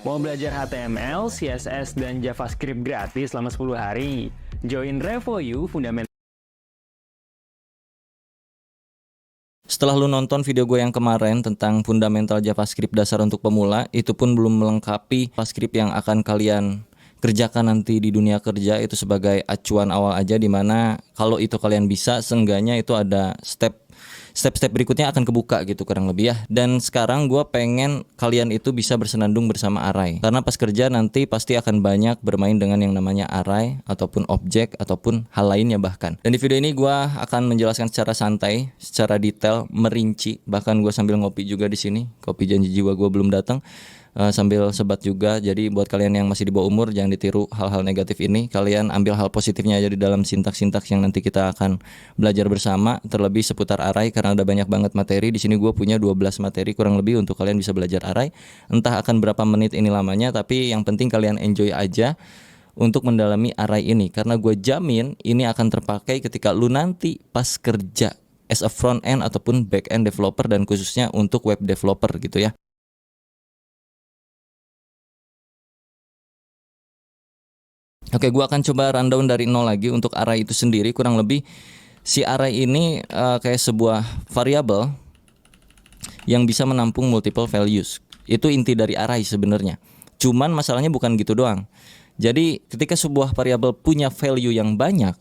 Mau belajar HTML, CSS, dan JavaScript gratis selama 10 hari? Join RevoU Fundamental. Setelah lu nonton video gue yang kemarin tentang fundamental JavaScript dasar untuk pemula, itu pun belum melengkapi JavaScript yang akan kalian kerjakan nanti di dunia kerja. Itu sebagai acuan awal aja, dimana kalau itu kalian bisa, seenggaknya itu ada step-step berikutnya akan kebuka gitu kurang lebih ya. Dan sekarang gue pengen kalian itu bisa bersenandung bersama array, karena pas kerja nanti pasti akan banyak bermain dengan yang namanya array ataupun objek ataupun hal lainnya bahkan. Dan di video ini gue akan menjelaskan secara santai, secara detail, merinci. Bahkan gue sambil ngopi juga di sini, kopi janji jiwa gue belum datang. Sambil sebat juga. Jadi buat kalian yang masih di bawah umur, jangan ditiru hal-hal negatif ini. Kalian ambil hal positifnya aja di dalam sintaks-sintaks yang nanti kita akan belajar bersama, terlebih seputar array, karena ada banyak banget materi. Di sini gue punya 12 materi kurang lebih untuk kalian bisa belajar array. Entah akan berapa menit ini lamanya, tapi yang penting kalian enjoy aja untuk mendalami array ini, karena gue jamin ini akan terpakai ketika lu nanti pas kerja as a front end ataupun back end developer, dan khususnya untuk web developer gitu ya. Oke, gue akan coba rundown dari nol lagi untuk array itu sendiri. Kurang lebih si array ini kayak sebuah variabel yang bisa menampung multiple values. Itu inti dari array sebenarnya. Cuman masalahnya bukan gitu doang. Jadi ketika sebuah variabel punya value yang banyak,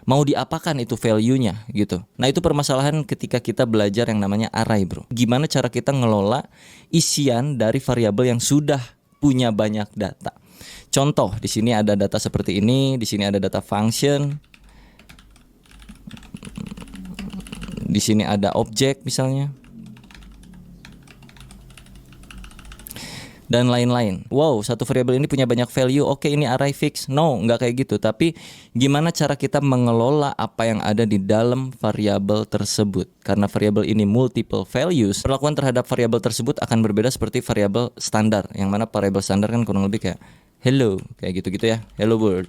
mau diapakan itu value-nya gitu. Nah, itu permasalahan ketika kita belajar yang namanya array, bro. Gimana cara kita ngelola isian dari variabel yang sudah punya banyak data. Contoh, di sini ada data seperti ini, di sini ada data function, di sini ada objek misalnya, dan lain-lain. Wow, satu variabel ini punya banyak value. Oke, ini array fix. No, nggak kayak gitu. Tapi gimana cara kita mengelola apa yang ada di dalam variabel tersebut? Karena variabel ini multiple values, perlakuan terhadap variabel tersebut akan berbeda seperti variabel standar. Yang mana variabel standar kan kurang lebih kayak hello, kayak gitu-gitu ya, hello world,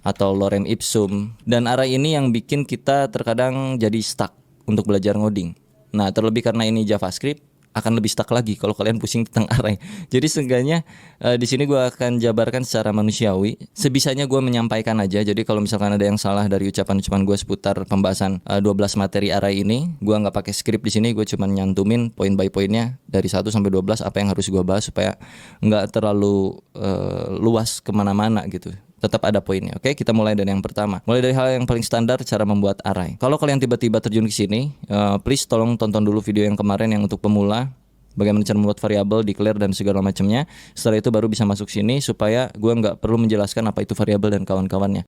atau lorem ipsum. Dan array ini yang bikin kita terkadang jadi stuck untuk belajar ngoding. Nah, terlebih karena ini JavaScript, akan lebih stuck lagi kalau kalian pusing tentang array. Jadi seenggaknya di sini gue akan jabarkan secara manusiawi, sebisanya gue menyampaikan aja. Jadi kalau misalkan ada yang salah dari ucapan-ucapan gue seputar pembahasan 12 materi array ini, gue nggak pakai skrip di sini, gue cuma nyantumin poin by poinnya dari 1 sampai 12 apa yang harus gue bahas supaya nggak terlalu luas kemana-mana gitu. Tetap ada poinnya. Oke, kita mulai dari yang pertama. Mulai dari hal yang paling standar, cara membuat array. Kalau kalian tiba-tiba terjun ke sini, please tolong tonton dulu video yang kemarin yang untuk pemula, bagaimana cara membuat variabel, declare, dan segala macamnya. Setelah itu baru bisa masuk sini supaya gue nggak perlu menjelaskan apa itu variabel dan kawan-kawannya.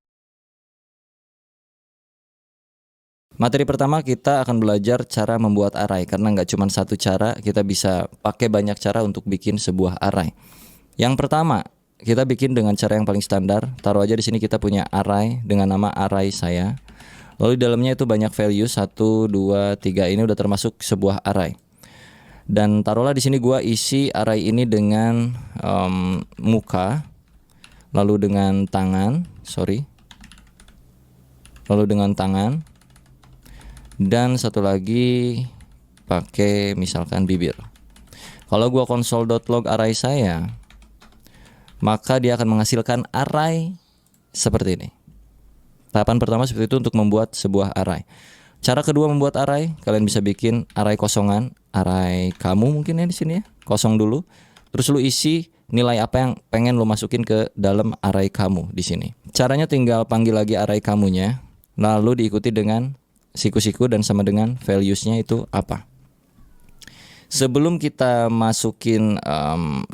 Materi pertama kita akan belajar cara membuat array, karena nggak cuma satu cara, kita bisa pakai banyak cara untuk bikin sebuah array. Yang pertama, kita bikin dengan cara yang paling standar. Taruh aja di sini kita punya array dengan nama array saya. Lalu di dalamnya itu banyak value 1, 2, 3, ini udah termasuk sebuah array. Dan taruhlah di sini gua isi array ini dengan muka, lalu dengan tangan, lalu dengan tangan, dan satu lagi pakai misalkan bibir. Kalau gua console.log array saya, maka dia akan menghasilkan array seperti ini. Tahapan pertama seperti itu untuk membuat sebuah array. Cara kedua membuat array, kalian bisa bikin array kosongan, array kamu mungkin ya di sini ya, kosong dulu. Terus lu isi nilai apa yang pengen lu masukin ke dalam array kamu di sini. Caranya tinggal panggil lagi array kamunya, lalu diikuti dengan siku-siku dan sama dengan values-nya itu apa. Sebelum kita masukin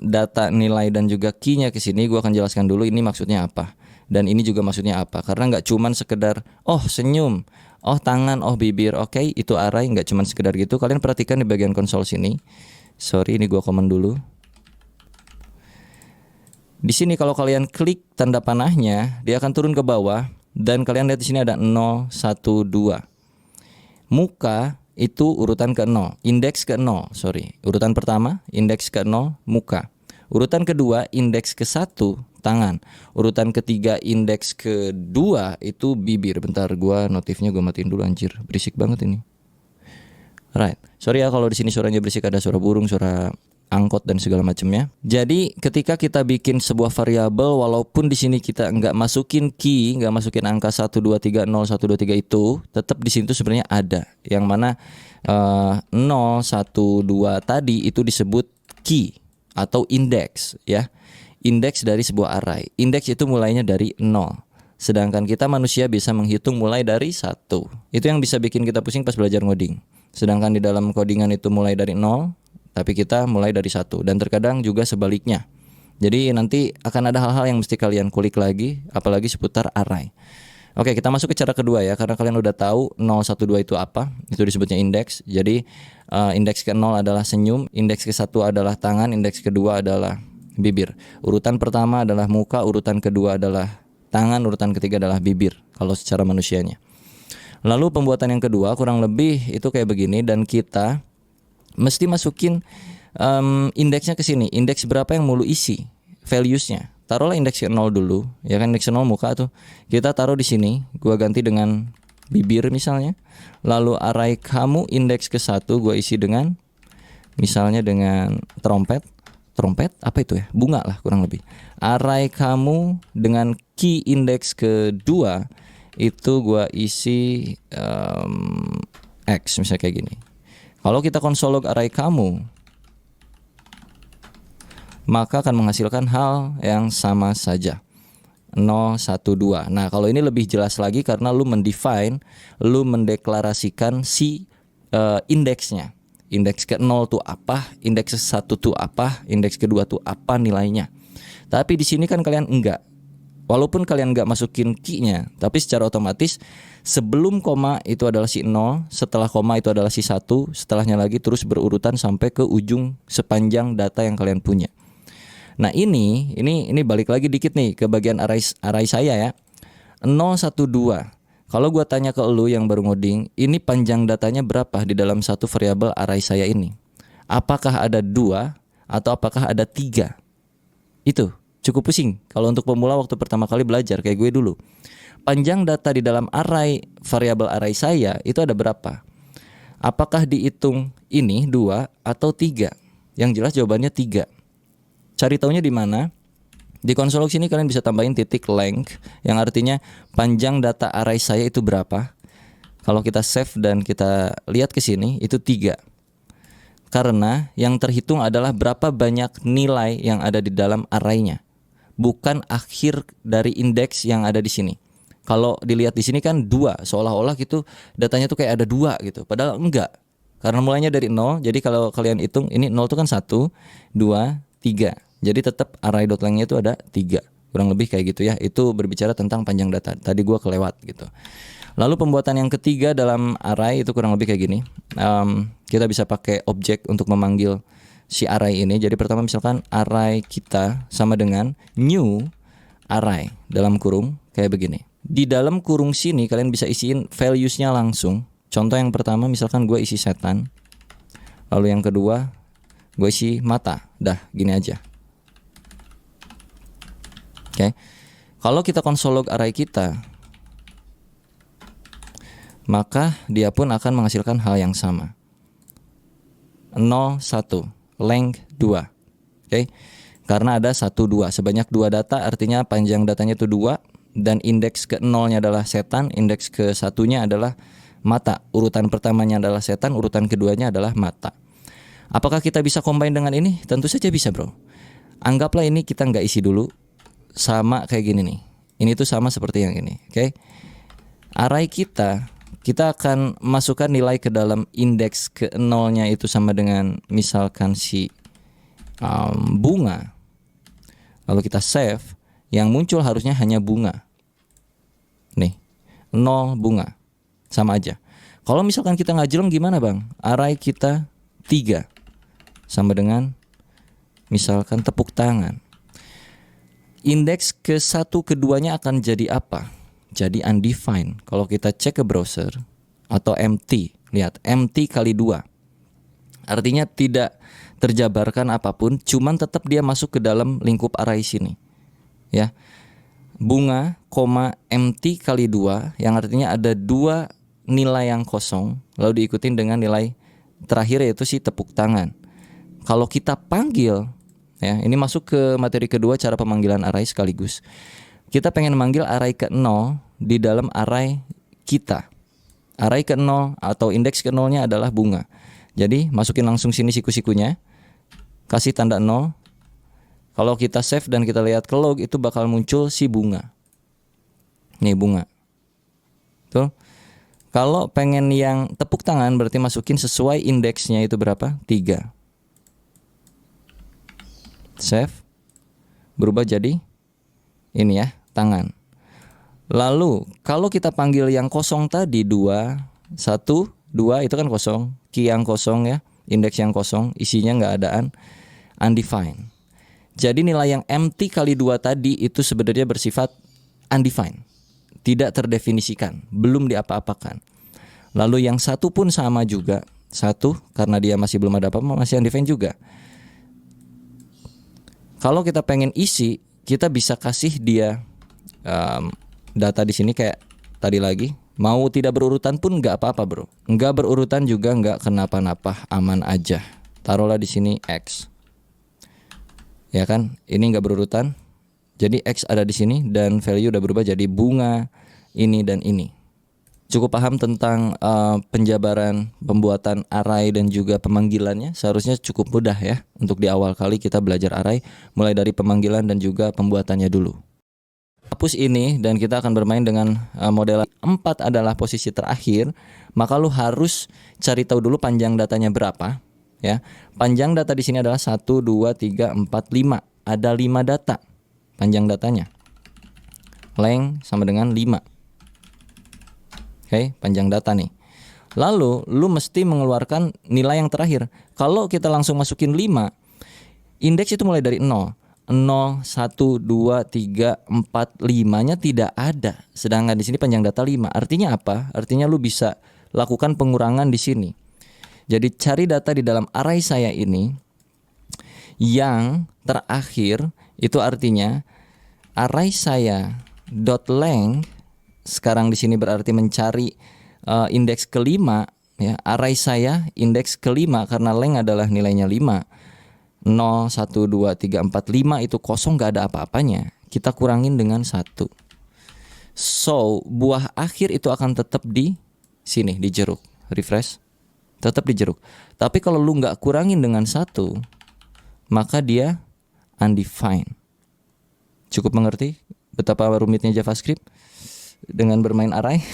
data nilai dan juga key-nya ke sini, gue akan jelaskan dulu ini maksudnya apa dan ini juga maksudnya apa. Karena nggak cuman sekedar oh senyum, oh tangan, oh bibir, oke, itu array, nggak cuman sekedar gitu. Kalian perhatikan di bagian konsol sini. Sorry, ini gue komen dulu. Di sini kalau kalian klik tanda panahnya, dia akan turun ke bawah dan kalian lihat di sini ada 0, 1, 2. Muka itu urutan ke-0, indeks ke-0, urutan pertama, indeks ke-0, muka. Urutan kedua, indeks ke-1, tangan. Urutan ketiga, indeks kedua, itu bibir. Bentar, notifnya gua matiin dulu anjir, berisik banget ini. Right, sorry ya kalau di sini suaranya berisik, ada suara burung, suara angkot dan segala macamnya. Jadi ketika kita bikin sebuah variabel, walaupun di sini kita nggak masukin key, nggak masukin angka 1230 123 itu, tetap di situ sebenarnya ada. Yang mana 0 1 2 tadi itu disebut key atau indeks ya. Indeks dari sebuah array. Indeks itu mulainya dari 0. Sedangkan kita manusia bisa menghitung mulai dari 1. Itu yang bisa bikin kita pusing pas belajar ngoding. Sedangkan di dalam codingan itu mulai dari 0, tapi kita mulai dari 1. Dan terkadang juga sebaliknya. Jadi nanti akan ada hal-hal yang mesti kalian kulik lagi, apalagi seputar array. Oke, kita masuk ke cara kedua ya, karena kalian udah tahu 0, 1, 2 itu apa. Itu disebutnya indeks. Jadi indeks ke-0 adalah senyum, indeks ke-1 adalah tangan, indeks kedua adalah bibir. Urutan pertama adalah muka, urutan kedua adalah tangan, urutan ketiga adalah bibir kalau secara manusianya. Lalu pembuatan yang kedua kurang lebih itu kayak begini, dan kita mesti masukin indeksnya ke sini. Indeks berapa yang mau lu isi values-nya. Taruhlah indeks ke 0 dulu, ya kan, indeks 0 muka tuh. Kita taruh di sini, gua ganti dengan bibir misalnya. Lalu array kamu indeks ke 1 gua isi dengan misalnya dengan trompet. Trompet apa itu ya? Bunga lah kurang lebih. Array kamu dengan key indeks kedua itu gua isi X misalnya kayak gini. Kalau kita konsol log array kamu, maka akan menghasilkan hal yang sama saja. 0, 1, 2. Nah, kalau ini lebih jelas lagi karena lu mendeklarasikan si indeksnya. Indeks ke-0 tuh apa, indeks ke-1 tuh apa, indeks kedua tuh apa nilainya. Tapi di sini kan kalian enggak. Walaupun kalian enggak masukin key-nya, tapi secara otomatis sebelum koma itu adalah si 0, setelah koma itu adalah si 1, setelahnya lagi terus berurutan sampai ke ujung sepanjang data yang kalian punya. Nah, ini balik lagi dikit nih ke bagian array saya ya. 0, 1, 2. Kalau gua tanya ke lu yang baru ngoding, ini panjang datanya berapa di dalam satu variabel array saya ini? Apakah ada 2 atau apakah ada 3? Itu cukup pusing kalau untuk pemula waktu pertama kali belajar kayak gue dulu. Panjang data di dalam variabel array saya itu ada berapa? Apakah dihitung ini 2 atau 3? Yang jelas jawabannya 3. Cari taunya di mana? Di konsol sini kalian bisa tambahin titik length yang artinya panjang data array saya itu berapa. Kalau kita save dan kita lihat ke sini itu 3. Karena yang terhitung adalah berapa banyak nilai yang ada di dalam arraynya, bukan akhir dari indeks yang ada di sini. Kalau dilihat di sini kan 2, seolah-olah gitu datanya tuh kayak ada 2 gitu. Padahal enggak. Karena mulainya dari 0. Jadi kalau kalian hitung ini 0 itu kan 1, 2, 3. Jadi tetap array.length-nya itu ada 3. Kurang lebih kayak gitu ya. Itu berbicara tentang panjang data. Tadi gua kelewat gitu. Lalu pembuatan yang ketiga dalam array itu kurang lebih kayak gini. Kita bisa pakai objek untuk memanggil si array ini. Jadi pertama misalkan array kita sama dengan new array dalam kurung kayak begini. Di dalam kurung sini kalian bisa isiin values-nya langsung. Contoh yang pertama misalkan gue isi setan. Lalu yang kedua gue isi mata. Dah gini aja. Oke. Kalau kita konsol log array kita, maka dia pun akan menghasilkan hal yang sama. 0, 1, length 2. Oke. Karena ada 1, 2. Sebanyak 2 data artinya panjang datanya itu 2. Dan indeks ke-0-nya adalah setan, indeks ke-1-nya adalah mata. Urutan pertamanya adalah setan, urutan keduanya adalah mata. Apakah kita bisa combine dengan ini? Tentu saja bisa, bro. Anggaplah ini kita nggak isi dulu. Sama kayak gini nih. Ini tuh sama seperti yang ini. Oke. Array kita akan masukkan nilai ke dalam indeks ke-0-nya itu sama dengan misalkan si bunga. Lalu kita save, yang muncul harusnya hanya bunga. Nih, 0 bunga. Sama aja. Kalau misalkan kita nggak jeleng gimana bang? Array kita 3 sama dengan misalkan tepuk tangan. Indeks ke-1 keduanya akan jadi apa? Jadi undefined. Kalau kita cek ke browser atau empty, lihat empty kali 2. Artinya tidak terjabarkan apapun, cuman tetap dia masuk ke dalam lingkup array sini. Ya. Bunga, empty kali 2 yang artinya ada 2 nilai yang kosong lalu diikutin dengan nilai terakhir yaitu si tepuk tangan. kalau kita panggil, ya ini masuk ke materi kedua, cara pemanggilan array sekaligus. Kita pengen manggil array ke-0 di dalam array kita. Array ke-0 atau indeks ke-0-nya adalah bunga. Jadi masukin langsung sini siku-sikunya, kasih tanda 0. Kalau kita save dan kita lihat ke log, itu bakal muncul si bunga. Nih bunga. Tuh. Kalau pengen yang tepuk tangan berarti masukin sesuai indeksnya itu berapa? 3. Save. Berubah jadi ini ya, tangan. Lalu kalau kita panggil yang kosong tadi 2, 1, 2 itu kan kosong. Key yang kosong ya, indeks yang kosong, isinya nggak adaan, undefined. Jadi nilai yang empty kali 2 tadi itu sebenarnya bersifat undefined. Tidak terdefinisikan, belum diapa-apakan. Lalu yang 1 pun sama juga. 1 karena dia masih belum ada apa-apa, masih undefined juga. Kalau kita pengen isi, kita bisa kasih dia data di sini kayak tadi lagi. Mau tidak berurutan pun nggak apa-apa bro. Nggak berurutan juga nggak kenapa-napa, aman aja. Taruhlah di sini X. Ya kan, ini nggak berurutan. Jadi X ada di sini dan value udah berubah jadi bunga ini dan ini. Cukup paham tentang penjabaran, pembuatan array dan juga pemanggilannya. Seharusnya cukup mudah ya untuk di awal kali kita belajar array, mulai dari pemanggilan dan juga pembuatannya dulu. Hapus ini dan kita akan bermain dengan model 4 adalah posisi terakhir. Maka lu harus cari tahu dulu panjang datanya berapa ya. Panjang data di sini adalah 1 2 3 4 5. Ada 5 data. Panjang datanya. Length sama dengan 5. Oke, panjang data nih. Lalu lu mesti mengeluarkan nilai yang terakhir. Kalau kita langsung masukin 5, indeks itu mulai dari 0. 0, 1, 2, 3, 4, 5-nya tidak ada. Sedangkan di sini panjang data 5. Artinya apa? Artinya lu bisa lakukan pengurangan di sini. Jadi cari data di dalam array saya ini yang terakhir, itu artinya array saya dot length sekarang di sini berarti mencari indeks kelima ya. Array saya indeks kelima karena length adalah nilainya 5. 0, 1, 2, 3, 4, 5 itu kosong, gak ada apa-apanya. Kita kurangin dengan 1. So, buah akhir itu akan tetap di sini, di jeruk. Refresh. Tetap di jeruk. Tapi kalau lu nggak kurangin dengan 1, maka dia undefined. Cukup mengerti betapa rumitnya JavaScript dengan bermain array?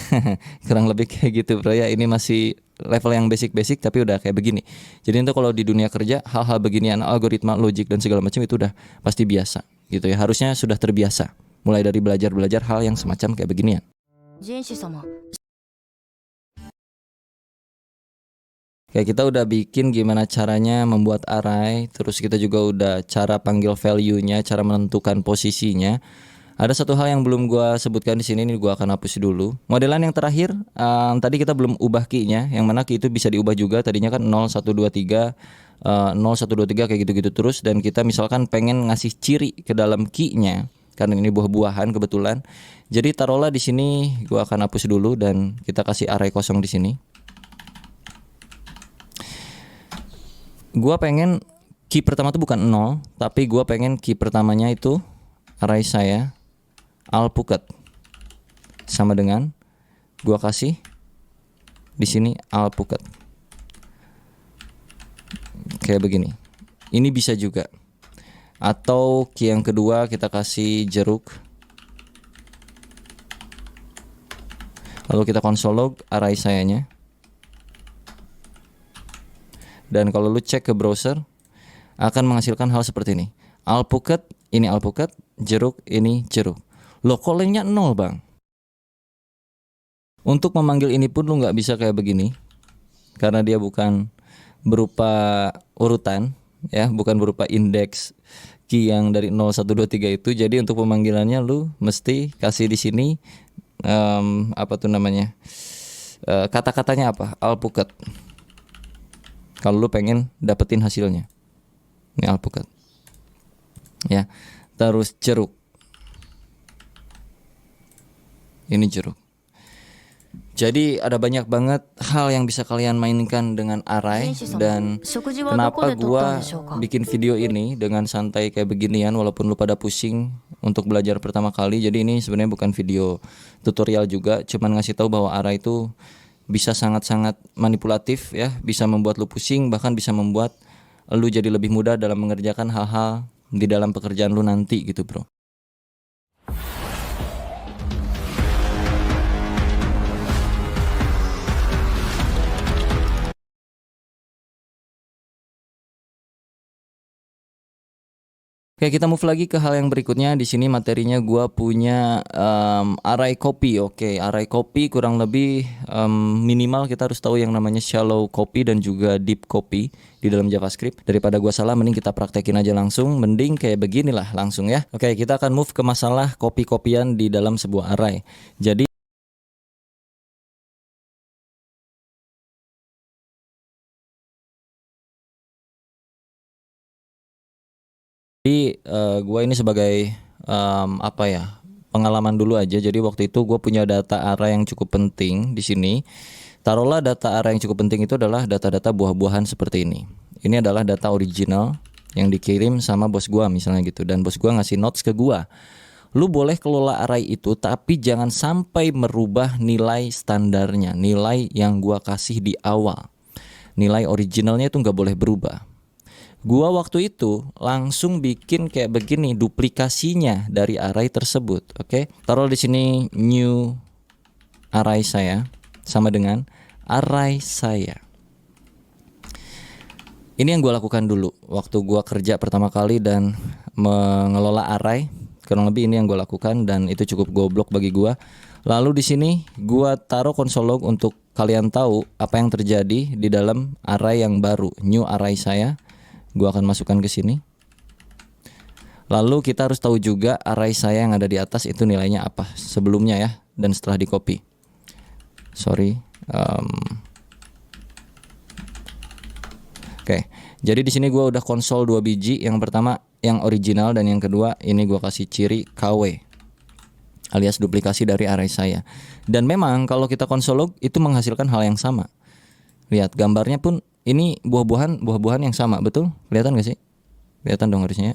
Kurang lebih kayak gitu bro ya. Ini masih level yang basic-basic tapi udah kayak begini. Jadi itu kalau di dunia kerja hal-hal beginian, algoritma, logik dan segala macam itu udah pasti biasa gitu ya. Harusnya sudah terbiasa mulai dari belajar hal yang semacam kayak beginian. Kayak kita udah bikin gimana caranya membuat array, terus kita juga udah cara panggil value-nya, cara menentukan posisinya. Ada satu hal yang belum gua sebutkan di sini, ini gua akan hapus dulu. Modelan yang terakhir, tadi kita belum ubah key-nya, yang mana key itu bisa diubah juga. Tadinya kan 0 1 2 3 0 1 2 3 kayak gitu-gitu terus, dan kita misalkan pengen ngasih ciri ke dalam key-nya karena ini buah-buahan kebetulan. Jadi taruhlah di sini gua akan hapus dulu dan kita kasih array kosong di sini. Gua pengen key pertama itu bukan 0, tapi gua pengen key pertamanya itu array saya alpukat sama dengan gua kasih di sini alpukat. Kayak begini. Ini bisa juga. Atau key yang kedua kita kasih jeruk. Lalu kita console log array sayanya. Dan kalau lu cek ke browser akan menghasilkan hal seperti ini. Alpukat, ini alpukat, jeruk, ini jeruk. Loh kok lengthnya 0 bang? Untuk memanggil ini pun lu nggak bisa kayak begini. Karena dia bukan berupa urutan, ya, bukan berupa indeks key yang dari 0, 1, 2, 3 itu. Jadi untuk pemanggilannya lu mesti kasih di sini kata-katanya apa? Alpukat. Kalau lu pengen dapetin hasilnya. Ini alpukat. Ya. Terus jeruk. Ini jeruk. Jadi ada banyak banget hal yang bisa kalian mainkan dengan array. Dan kenapa gua bikin video ini dengan santai kayak beginian walaupun lu pada pusing untuk belajar pertama kali. Jadi ini sebenarnya bukan video tutorial juga, cuman ngasih tahu bahwa array itu bisa sangat-sangat manipulatif ya, bisa membuat lu pusing, bahkan bisa membuat lu jadi lebih mudah dalam mengerjakan hal-hal di dalam pekerjaan lu nanti gitu, bro. Oke, kita move lagi ke hal yang berikutnya. Di sini materinya gua punya array copy. Oke, array copy kurang lebih minimal kita harus tahu yang namanya shallow copy dan juga deep copy di dalam JavaScript. Daripada gua salah, mending kita praktekin aja langsung. Mending kayak beginilah langsung ya. Oke, kita akan move ke masalah copy-copyan di dalam sebuah array. Jadi gue ini sebagai apa ya, pengalaman dulu aja. Jadi waktu itu gue punya data array yang cukup penting di sini. Taruhlah data array yang cukup penting itu adalah data-data buah-buahan seperti ini. Ini adalah data original yang dikirim sama bos gue misalnya gitu. Dan bos gue ngasih notes ke gue. Lu boleh kelola array itu, tapi jangan sampai merubah nilai standarnya, nilai yang gue kasih di awal. Nilai originalnya itu nggak boleh berubah. Gua waktu itu langsung bikin kayak begini duplikasinya dari array tersebut. Oke, taruh di sini new array saya sama dengan array saya. Ini yang gua lakukan dulu waktu gua kerja pertama kali dan mengelola array. Kurang lebih ini yang gua lakukan dan itu cukup goblok bagi gua. Lalu di sini gua taruh console log untuk kalian tahu apa yang terjadi di dalam array yang baru, new array saya. Gua akan masukkan ke sini. Lalu kita harus tahu juga array saya yang ada di atas itu nilainya apa sebelumnya ya, dan setelah di copy. Oke, jadi di sini gua udah konsol 2 biji. Yang pertama yang original dan yang kedua ini gua kasih ciri KW alias duplikasi dari array saya. Dan memang kalau kita konsol log itu menghasilkan hal yang sama. Lihat gambarnya pun ini buah-buahan yang sama, betul? Kelihatan gak sih? Kelihatan dong harusnya.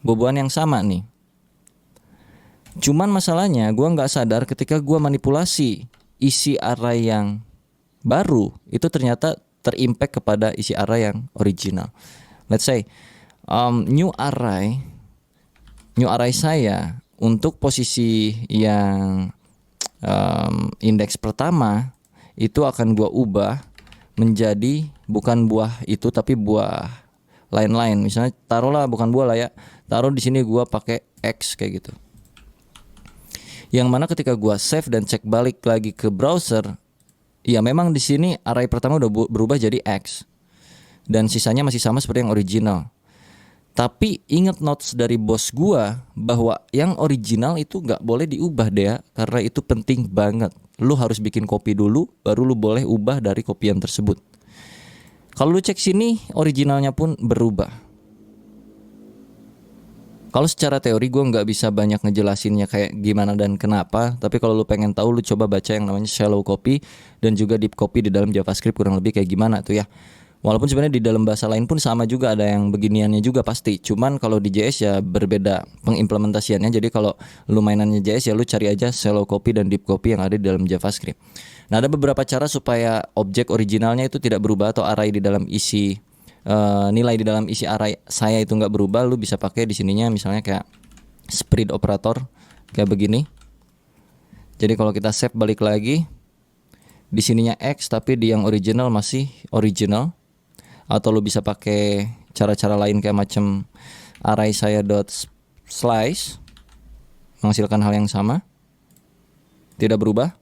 Buah-buahan yang sama nih. Cuman masalahnya gua nggak sadar ketika gua manipulasi isi array yang baru itu ternyata terimpact kepada isi array yang original. Let's say new array saya untuk posisi yang indeks pertama itu akan gua ubah menjadi bukan buah itu tapi buah lain-lain. Misalnya taruhlah bukan buah lah ya. Taruh di sini gua pakai X kayak gitu. Yang mana ketika gua save dan cek balik lagi ke browser, ya memang di sini array pertama udah berubah jadi X. Dan sisanya masih sama seperti yang original. Tapi ingat notes dari bos gua bahwa yang original itu nggak boleh diubah deh, karena itu penting banget. Lu harus bikin copy dulu, baru lu boleh ubah dari copyan tersebut. Kalau lu cek sini, originalnya pun berubah. Kalau secara teori gue nggak bisa banyak ngejelasinnya kayak gimana dan kenapa. Tapi kalau lu pengen tahu, lu coba baca yang namanya shallow copy dan juga deep copy di dalam JavaScript kurang lebih kayak gimana tuh ya. Walaupun sebenarnya di dalam bahasa lain pun sama juga, ada yang beginiannya juga pasti. Cuman kalau di JS ya berbeda pengimplementasiannya. Jadi kalau lu mainannya JS ya lu cari aja shallow copy dan deep copy yang ada di dalam JavaScript. Nah, ada beberapa cara supaya objek originalnya itu tidak berubah atau array di dalam isi nilai di dalam isi array saya itu nggak berubah. Lu bisa pakai di sininya misalnya kayak spread operator kayak begini. Jadi kalau kita save balik lagi di sininya X tapi di yang original masih original. Atau lu bisa pakai cara-cara lain kayak macam array saya .slice menghasilkan hal yang sama, tidak berubah.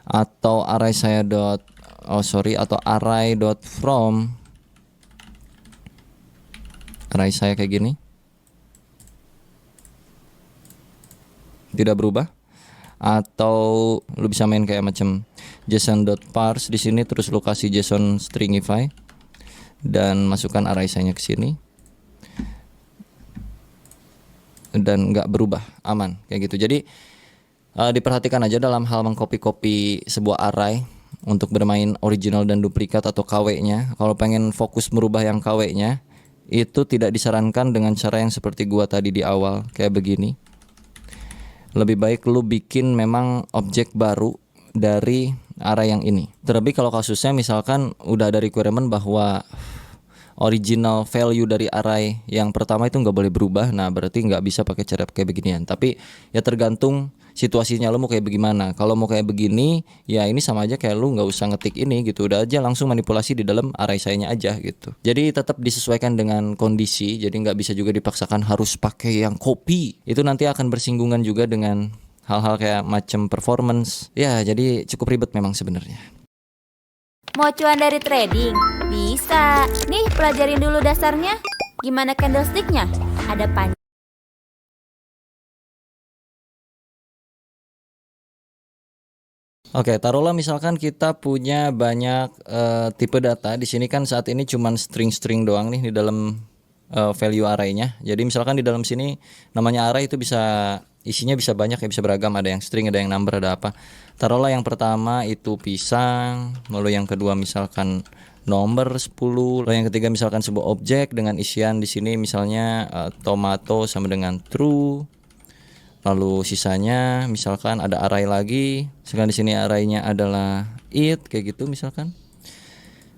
Atau array saya atau array.from array saya kayak gini, tidak berubah. Atau lu bisa main kayak macam json.parse di sini, terus lu kasih json stringify dan masukkan array saya ke sini dan nggak berubah, aman kayak gitu. Jadi Diperhatikan aja dalam hal mengcopy-copy sebuah array untuk bermain original dan duplikat atau KW-nya. Kalau pengen fokus merubah yang KW-nya, itu tidak disarankan dengan cara yang seperti gua tadi di awal kayak begini. Lebih baik lu bikin memang objek baru dari array yang ini. Terlebih kalau kasusnya misalkan udah ada requirement bahwa original value dari array yang pertama itu nggak boleh berubah, nah berarti nggak bisa pakai cara kayak beginian. Tapi ya tergantung situasinya lo mau kayak bagaimana. Kalau mau kayak begini, ya ini sama aja kayak lu nggak usah ngetik ini gitu, udah aja langsung manipulasi di dalam array saya-nya aja gitu. Jadi tetap disesuaikan dengan kondisi, jadi nggak bisa juga dipaksakan harus pakai yang copy. Itu nanti akan bersinggungan juga dengan hal-hal kayak macam performance. Ya jadi cukup ribet memang sebenarnya. Mau cuan dari trading? Bisa. Nih, pelajarin dulu dasarnya. Gimana candlesticknya? Ada panjang. Oke, taruhlah misalkan kita punya banyak tipe data. Di sini kan saat ini cuman string-string doang nih di dalam value array-nya. Jadi misalkan di dalam sini namanya array itu bisa isinya bisa banyak ya, bisa beragam, ada yang string, ada yang number, ada apa. Taruhlah yang pertama itu pisang, lalu yang kedua misalkan nomor 10, lalu yang ketiga misalkan sebuah objek dengan isian di sini misalnya tomato sama dengan true. Lalu sisanya misalkan ada array lagi, sekarang di sini array-nya adalah it kayak gitu misalkan.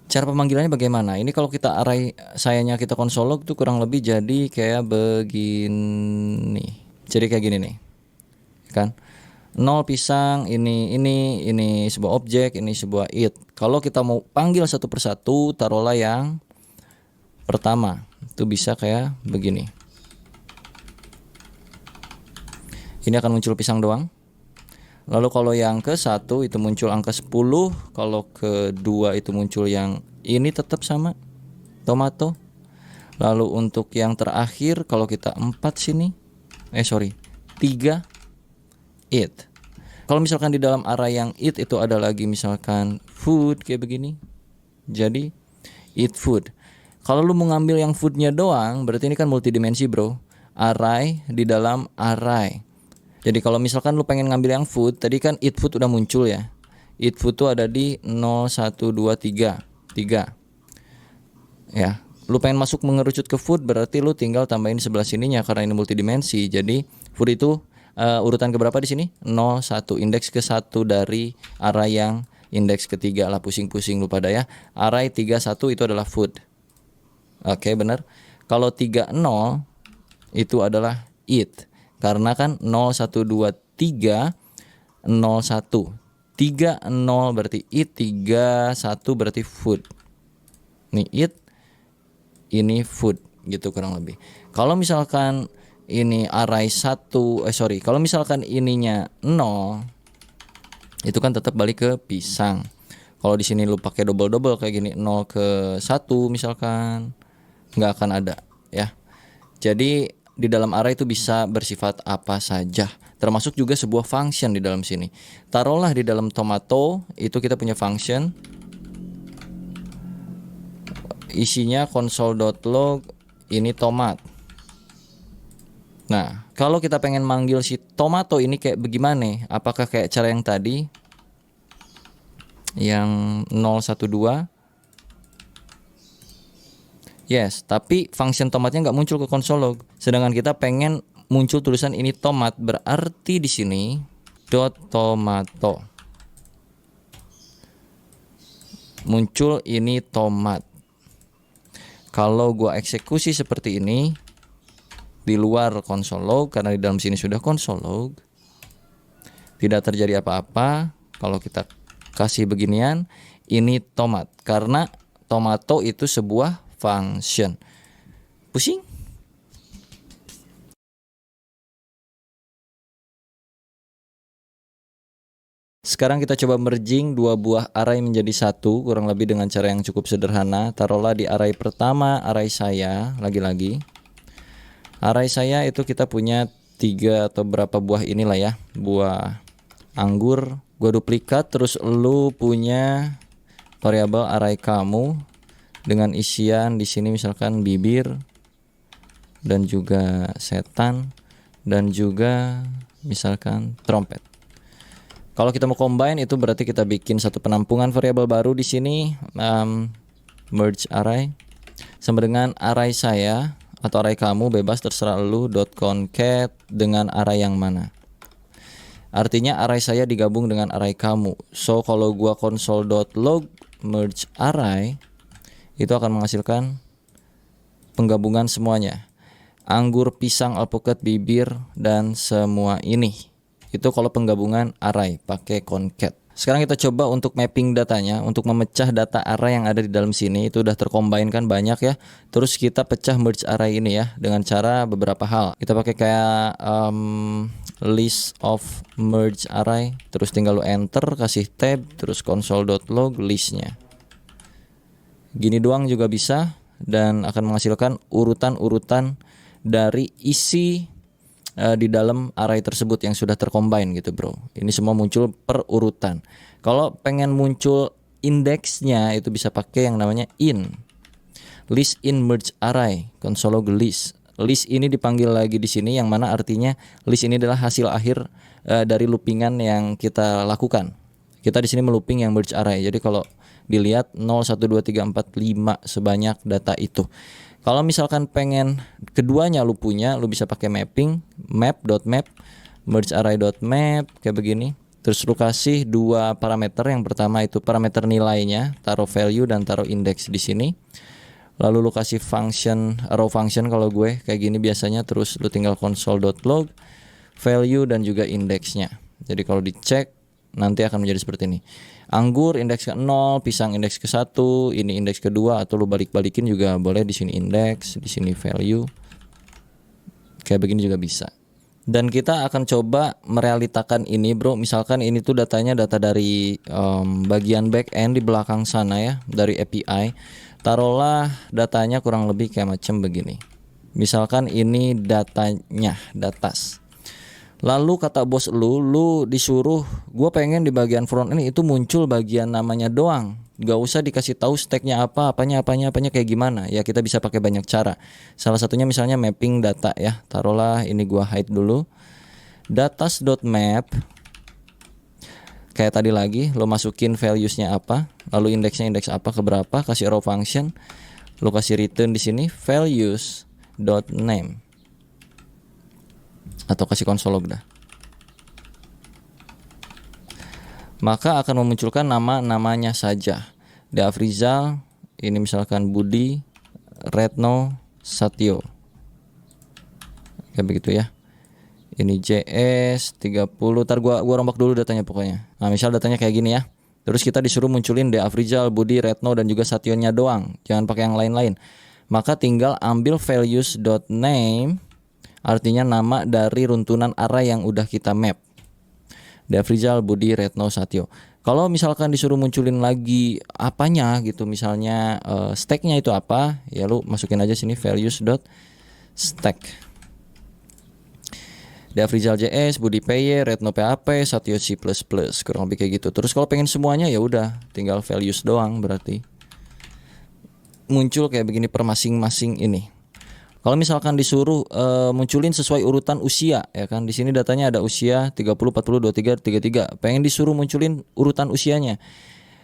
Cara pemanggilannya bagaimana? Ini kalau kita array sayanya kita konsolog tuh kurang lebih jadi kayak begini. Jadi kayak gini nih. Kan? 0 pisang, ini sebuah objek, ini sebuah it. Kalau kita mau panggil satu persatu, taruhlah yang pertama. Itu bisa kayak begini. Ini akan muncul pisang doang. Lalu kalau yang ke 1 itu muncul angka 10. Kalau ke 2 itu muncul yang ini tetap sama, tomato. Lalu untuk yang terakhir kalau kita 4 sini 3 it. Kalau misalkan di dalam array yang it itu ada lagi misalkan food kayak begini. Jadi eat food. Kalau lu mau ngambil yang foodnya doang, berarti ini kan multidimensi bro. Array di dalam array. Jadi kalau misalkan lu pengen ngambil yang food, tadi kan eat food udah muncul ya. Eat food tuh ada di 0, 1, 2, 3 ya. Lu pengen masuk mengerucut ke food, berarti lu tinggal tambahin sebelah sininya karena ini multidimensi. Jadi food itu urutan keberapa di sini? 0, 1, indeks ke 1 dari array yang indeks ketiga lah, pusing-pusing lu pada ya. Array 3, 1 itu adalah food. Oke, benar. Kalau 3, 0 itu adalah eat. Karena kan 0, 1, 2, 3 0, 1 3, 0 berarti eat, 3, 1 berarti food. Nih eat, ini food gitu kurang lebih. Kalau misalkan ini array 1 kalau misalkan ininya 0 itu kan tetap balik ke pisang. Kalau di sini lu pakai double kayak gini 0 ke 1 misalkan nggak akan ada ya. Jadi di dalam array itu bisa bersifat apa saja, termasuk juga sebuah function di dalam sini. Taruhlah di dalam tomato itu kita punya function isinya console.log ini tomat. Nah, kalau kita pengen manggil si tomato ini kayak bagaimana? Apakah kayak cara yang tadi yang 012? Yes, tapi function tomatnya nggak muncul ke console log. Sedangkan kita pengen muncul tulisan ini tomat, berarti di sini dot tomato. Muncul ini tomat. Kalau gua eksekusi seperti ini di luar console log, karena di dalam sini sudah console log, tidak terjadi apa-apa. Kalau kita kasih beginian, ini tomat, karena tomato itu sebuah function. Pusing? Sekarang kita coba merging dua buah array menjadi satu, kurang lebih dengan cara yang cukup sederhana. Taruhlah di array pertama, array saya, lagi-lagi. Array saya itu kita punya 3 atau berapa buah inilah ya, buah anggur. Gua duplikat, terus lu punya variabel array kamu dengan isian di sini misalkan bibir dan juga setan dan juga misalkan trompet. Kalau kita mau combine itu berarti kita bikin satu penampungan variabel baru di sini, merge array sama dengan array saya atau array kamu, bebas terserah lu, .concat dengan array yang mana. Artinya array saya digabung dengan array kamu. So kalau gua console.log merge array itu akan menghasilkan penggabungan semuanya. Anggur, pisang, alpukat, bibir, dan semua ini. Itu kalau penggabungan array pakai concat. Sekarang kita coba untuk mapping datanya, untuk memecah data array yang ada di dalam sini. Itu udah tercombine kan banyak ya. Terus kita pecah merge array ini ya dengan cara beberapa hal. Kita pakai kayak list of merge array, terus tinggal lu enter, kasih tab, terus console.log listnya. Gini doang juga bisa, dan akan menghasilkan urutan-urutan dari isi di dalam array tersebut yang sudah tercombine gitu bro. Ini semua muncul per urutan. Kalau pengen muncul indeksnya itu bisa pakai yang namanya in list in merge array console.log list. List ini dipanggil lagi di sini, yang mana artinya list ini adalah hasil akhir dari loopingan yang kita lakukan. Kita di sini melooping yang merge array. Jadi kalau dilihat 0 1 2 3 4 5 sebanyak data itu. Kalau misalkan pengen keduanya lu punya, lu bisa pakai mapping map.map merge array.map kayak begini. Terus lu kasih dua parameter. Yang pertama itu parameter nilainya, taruh value dan taruh index di sini. Lalu lu kasih function, row function kalau gue kayak gini biasanya. Terus lu tinggal console.log value dan juga indeksnya. Jadi kalau dicek nanti akan menjadi seperti ini. Anggur indeks ke 0, pisang indeks ke 1, ini indeks kedua, atau lu balik-balikin juga boleh. Di sini indeks, di sini value. Kayak begini juga bisa. Dan kita akan coba merealitakan ini bro. Misalkan ini tuh datanya data dari bagian backend di belakang sana ya, dari API. Taruhlah datanya kurang lebih kayak macam begini. Misalkan ini datanya, datas. Lalu kata bos lu disuruh, gue pengen di bagian front end itu muncul bagian namanya doang. Gak usah dikasih tahu stacknya apanya kayak gimana. Ya kita bisa pakai banyak cara. Salah satunya misalnya mapping data ya. Taruhlah ini gue hide dulu. Datas.map. Kayak tadi lagi, lo masukin valuesnya apa, lalu indeksnya indeks apa ke berapa, kasih row function, lo kasih return di sini values.name. Atau kasih console.log dah. Maka akan memunculkan nama-namanya saja. Deafrizal, ini misalkan Budi, Retno, Satyo. Kayak begitu ya. Ini JS 30. Ntar gua rombak dulu datanya pokoknya. Nah, misal datanya kayak gini ya. Terus kita disuruh munculin Deafrizal, Budi, Retno dan juga Satyonya doang. Jangan pakai yang lain-lain. Maka tinggal ambil values.name, artinya nama dari runtunan array yang udah kita map. Deafrizal, Budi, Retno, Satyo. Kalau misalkan disuruh munculin lagi apanya gitu, misalnya stacknya itu apa, ya lu masukin aja sini values.stack. Deafrizal JS, Budi PY, Retno PHP, Satyo C++, kurang lebih kayak gitu. Terus kalau pengen semuanya ya udah tinggal values doang, berarti muncul kayak begini per masing-masing ini. Kalau misalkan disuruh munculin sesuai urutan usia ya kan, di sini datanya ada usia 30, 40, 23, 33. Pengen disuruh munculin urutan usianya.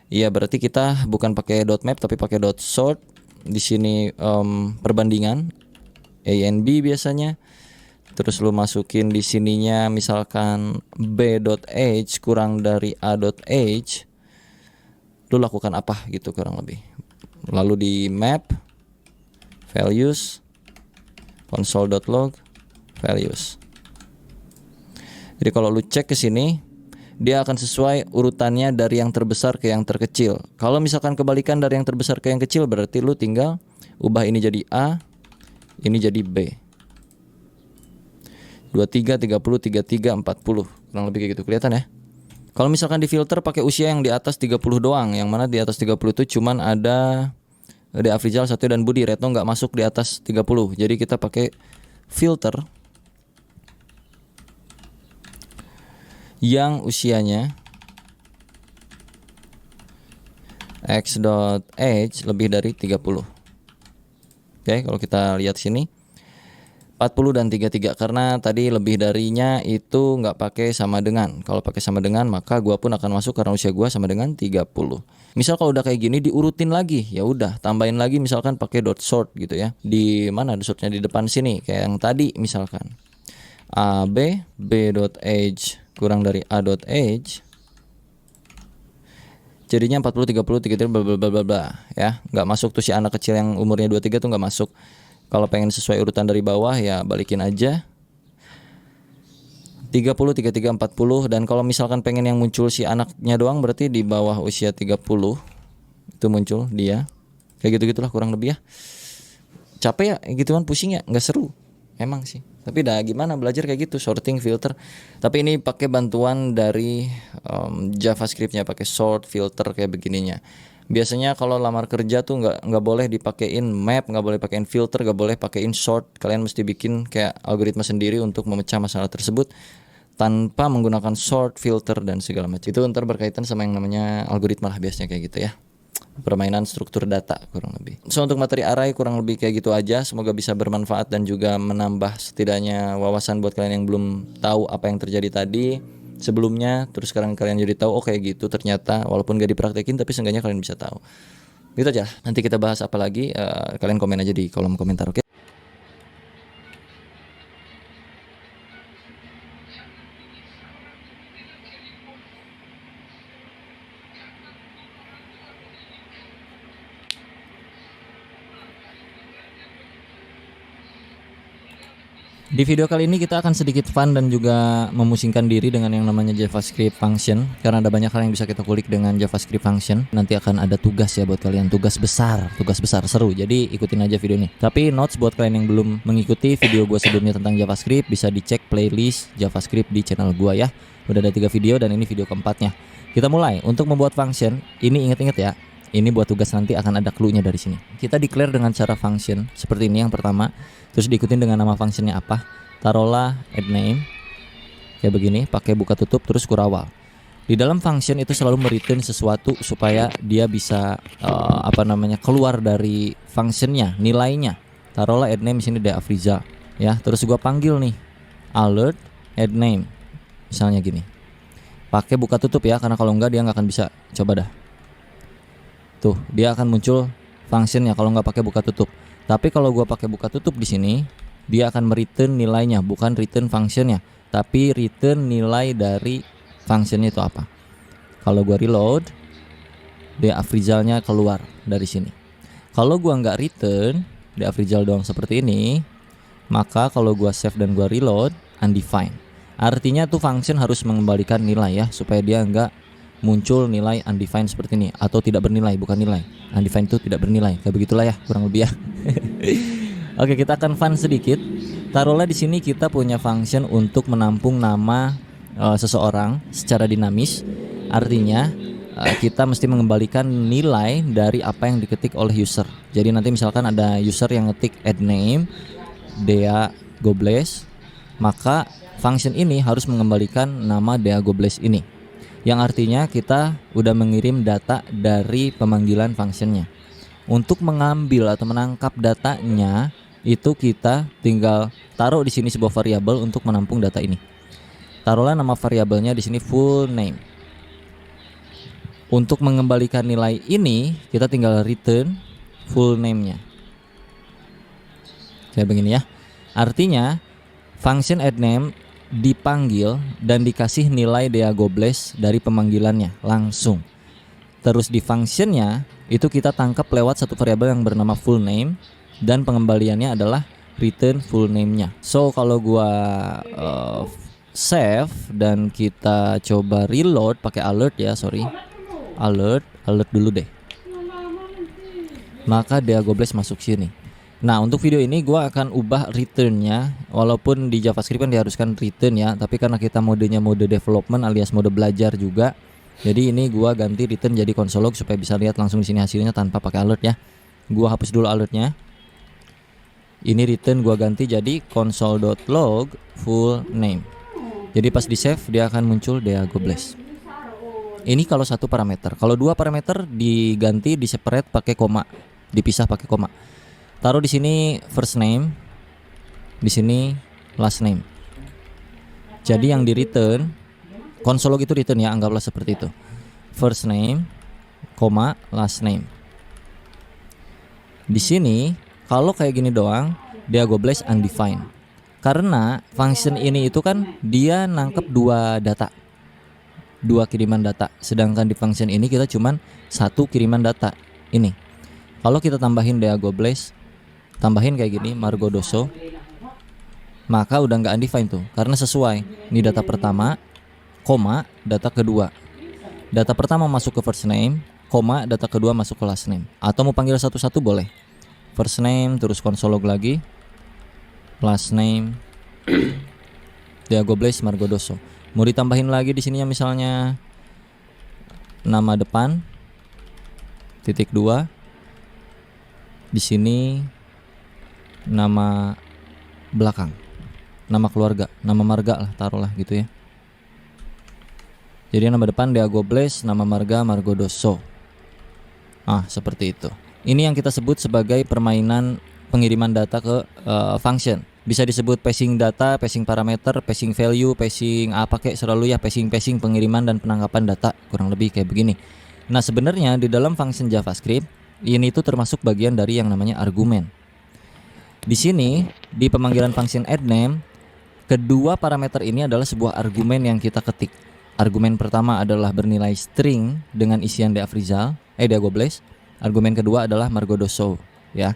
Iya, berarti kita bukan pakai .map tapi pakai .sort. Di sini perbandingan A and B biasanya. Terus lu masukin di sininya misalkan b.age kurang dari a.age. Lu lakukan apa gitu kurang lebih. Lalu di map values console.log values. Jadi kalau lu cek ke sini, dia akan sesuai urutannya dari yang terbesar ke yang terkecil. Kalau misalkan kebalikan dari yang terbesar ke yang kecil, berarti lu tinggal ubah ini jadi A, ini jadi B. 23, 30, 33, 40. Kurang lebih kayak gitu, kelihatan ya. Kalau misalkan di filter pakai usia yang di atas 30 doang, yang mana di atas 30 itu cuman ada Deafrizal, Satyo dan Budi. Retno nggak masuk di atas 30. Jadi kita pakai filter yang usianya x.age lebih dari 30. Oke, kalau kita lihat sini 40 dan 33 karena tadi lebih darinya itu nggak pakai sama dengan. Kalau pakai sama dengan maka gua pun akan masuk karena usia gua sama dengan 30. Misal kalau udah kayak gini diurutin lagi, ya udah tambahin lagi misalkan pakai dot sort gitu ya. Di mana dot sortnya di depan sini kayak yang tadi misalkan. AB B dot age kurang dari A dot age. Jadinya 40 30 33 bla bla bla bla bla ya. Nggak masuk tuh si anak kecil yang umurnya 23 tuh nggak masuk. Kalau pengen sesuai urutan dari bawah ya balikin aja 30, 33, 40. Dan kalau misalkan pengen yang muncul si anaknya doang berarti di bawah usia 30 itu muncul dia. Kayak gitu-gitulah kurang lebih ya. Capek ya gituan, pusing ya, nggak seru emang sih. Tapi dah gimana belajar kayak gitu, sorting filter. Tapi ini pakai bantuan dari JavaScript-nya, pakai sort filter kayak begininya. Biasanya kalau lamar kerja tuh nggak boleh dipakein map, nggak boleh pakein filter, nggak boleh pakein sort. Kalian mesti bikin kayak algoritma sendiri untuk memecah masalah tersebut tanpa menggunakan sort, filter dan segala macam. Itu ntar berkaitan sama yang namanya algoritma lah biasanya kayak gitu ya. Permainan struktur data kurang lebih. So untuk materi array kurang lebih kayak gitu aja. Semoga bisa bermanfaat dan juga menambah setidaknya wawasan buat kalian yang belum tahu apa yang terjadi tadi sebelumnya, terus sekarang kalian jadi tahu oh kayak gitu ternyata, walaupun gak dipraktekin tapi seenggaknya kalian bisa tahu. Gitu aja. Nanti kita bahas apa lagi, kalian komen aja di kolom komentar, oke? Di video kali ini kita akan sedikit fun dan juga memusingkan diri dengan yang namanya JavaScript function. Karena ada banyak hal yang bisa kita kulik dengan JavaScript function. Nanti akan ada tugas ya buat kalian, tugas besar seru. Jadi ikutin aja video ini. Tapi notes buat kalian yang belum mengikuti video gue sebelumnya tentang JavaScript, bisa dicek playlist JavaScript di channel gue ya. Udah ada 3 video dan ini video keempatnya. Kita mulai. Untuk membuat function, ini inget-inget ya. Ini buat tugas nanti akan ada clue-nya dari sini. Kita declare dengan cara function seperti ini yang pertama. Terus diikutin dengan nama functionnya apa. Taruhlah add name. Kayak begini, pakai buka tutup terus kurawal. Di dalam function itu selalu mereturn sesuatu supaya dia bisa keluar dari functionnya, nilainya. Taruhlah add name di sini Afrizal ya. Terus gua panggil nih alert add name. Misalnya gini. Pakai buka tutup ya, karena kalau enggak dia nggak akan bisa. Coba dah. Tuh, dia akan muncul functionnya kalau nggak pakai buka tutup. Tapi kalau gua pakai buka tutup di sini, dia akan mereturn nilainya, bukan return functionnya, tapi return nilai dari functionnya itu apa. Kalau gua reload, dia Afrizalnya keluar dari sini. Kalau gua nggak return, dia Afrizal doang seperti ini, maka kalau gua save dan gua reload, undefined. Artinya tuh function harus mengembalikan nilai ya, supaya dia nggak muncul nilai undefined seperti ini, atau tidak bernilai, bukan nilai. Undefined itu tidak bernilai. Kayak begitulah ya, kurang lebih ya. Oke, kita akan fun sedikit. Taruhlah di sini kita punya function untuk menampung nama seseorang secara dinamis. Artinya kita mesti mengembalikan nilai dari apa yang diketik oleh user. Jadi nanti misalkan ada user yang ngetik add name Dea Gobles, maka function ini harus mengembalikan nama Dea Gobles ini. Yang artinya kita udah mengirim data dari pemanggilan functionnya. Untuk mengambil atau menangkap datanya, itu kita tinggal taruh di sini sebuah variabel untuk menampung data ini. Taruhlah nama variabelnya di sini full name. Untuk mengembalikan nilai ini, kita tinggal return full name-nya. Kayak begini ya. Artinya function add name dipanggil dan dikasih nilai Dea Gobles dari pemanggilannya langsung. Terus di functionnya itu kita tangkap lewat satu variabel yang bernama full name dan pengembaliannya adalah return full name-nya. So kalau gua save dan kita coba reload pakai alert ya, alert dulu deh. Maka Dea Gobles masuk sini. Nah, untuk video ini gue akan ubah return-nya. Walaupun di JavaScript kan diharuskan return ya, tapi karena kita modenya mode development alias mode belajar juga, jadi ini gue ganti return jadi console log supaya bisa lihat langsung di sini hasilnya tanpa pakai alert ya. Gue hapus dulu alertnya. Ini return gue ganti jadi console.log full name. Jadi pas di save dia akan muncul Dea Gobles. Ini kalau satu parameter. Kalau dua parameter diganti di separate pakai koma, dipisah pakai koma. Taruh di sini first name Di sini last name. Jadi yang di return konsol log itu return ya, anggaplah seperti itu. First name, koma, last name. Di sini kalau kayak gini doang, dia gobles undefined. Karena function ini itu kan dia nangkep 2 data. 2 kiriman data. Sedangkan di function ini kita cuman 1 kiriman data. Ini. Kalau kita tambahin dia gobles, tambahin kayak gini Margodoso, maka udah nggak undefined tuh, karena sesuai. Ini data pertama, koma, data kedua. Data pertama masuk ke first name, koma, data kedua masuk ke last name. Atau mau panggil satu-satu boleh. First name, terus console log lagi, last name, Diago Blaze Margodoso. Mau ditambahin lagi di sininya misalnya nama depan, titik 2. Di sini nama belakang, nama keluarga, nama marga lah, taruhlah gitu ya. Jadi nama depan Diago Blaze, nama marga Margodoso. Seperti itu. Ini yang kita sebut sebagai permainan pengiriman data ke function. Bisa disebut passing data, passing parameter, passing value, passing apa kek, selalu ya passing pengiriman dan penangkapan data, kurang lebih kayak begini. Nah, sebenarnya di dalam function JavaScript ini tuh termasuk bagian dari yang namanya argumen. Di sini di pemanggilan function addName, kedua parameter ini adalah sebuah argumen yang kita ketik. Argumen pertama adalah bernilai string dengan isian Diago Blaze. Argumen kedua adalah Margodoso, ya.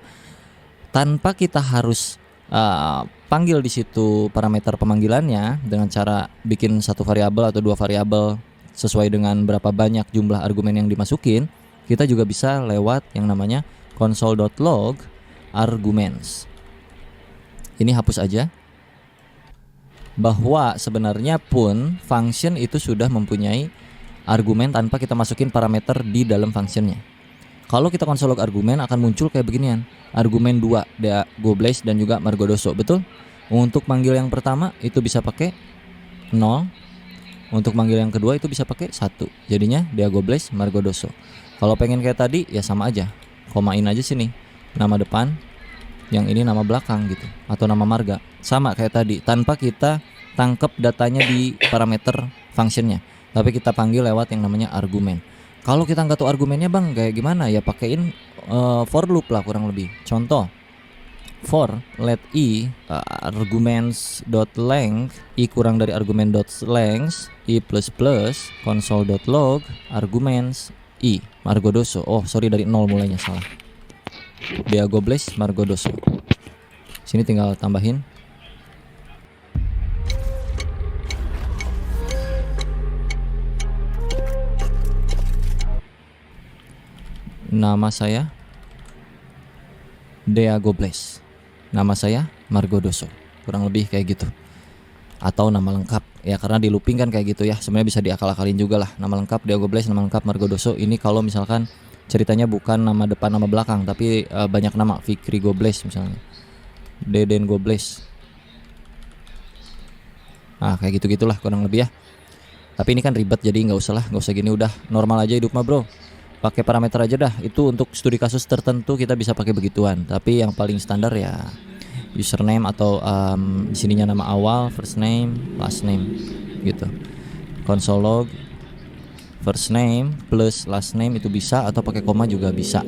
Tanpa kita harus panggil di situ parameter pemanggilannya dengan cara bikin satu variabel atau 2 variabel sesuai dengan berapa banyak jumlah argumen yang dimasukin, kita juga bisa lewat yang namanya console.log arguments. Ini hapus aja. Bahwa sebenarnya pun function itu sudah mempunyai argumen tanpa kita masukin parameter di dalam functionnya. Kalau kita console log argumen akan muncul kayak beginian. Argumen 2, Diago Blaze dan juga Margodoso, betul? Untuk manggil yang pertama itu bisa pakai 0. Untuk manggil yang kedua itu bisa pakai 1. Jadinya Diago Blaze Margodoso. Kalau pengen kayak tadi ya sama aja. Komain aja sini. Nama depan, yang ini nama belakang gitu, atau nama marga. Sama kayak tadi, tanpa kita tangkep datanya di parameter functionnya, tapi kita panggil lewat yang namanya argumen. Kalau kita nggak tahu argumennya bang, kayak gimana ya, pakein for loop lah kurang lebih. Contoh, for let i arguments.length i kurang dari argument.length i plus plus console.log arguments i Margodoso. Oh sorry, dari 0 mulainya, salah. Diago Blaze Margodoso. Sini tinggal tambahin nama saya Diago Blaze, nama saya Margodoso, kurang lebih kayak gitu. Atau nama lengkap ya, karena di looping kan kayak gitu ya. Sebenarnya bisa diakal-akalin juga lah. Nama lengkap Diago Blaze, nama lengkap Margodoso. Ini kalau misalkan ceritanya bukan nama depan nama belakang, tapi banyak nama, Fikri Gobles misalnya, Deden Gobles. Kayak gitu-gitulah kurang lebih ya. Tapi ini kan ribet, jadi nggak usah gini, udah normal aja hidup mah bro. Pakai parameter aja dah. Itu untuk studi kasus tertentu kita bisa pakai begituan. Tapi yang paling standar ya username atau di sininya nama awal, first name, last name gitu. Console log first name plus last name itu bisa, atau pakai koma juga bisa.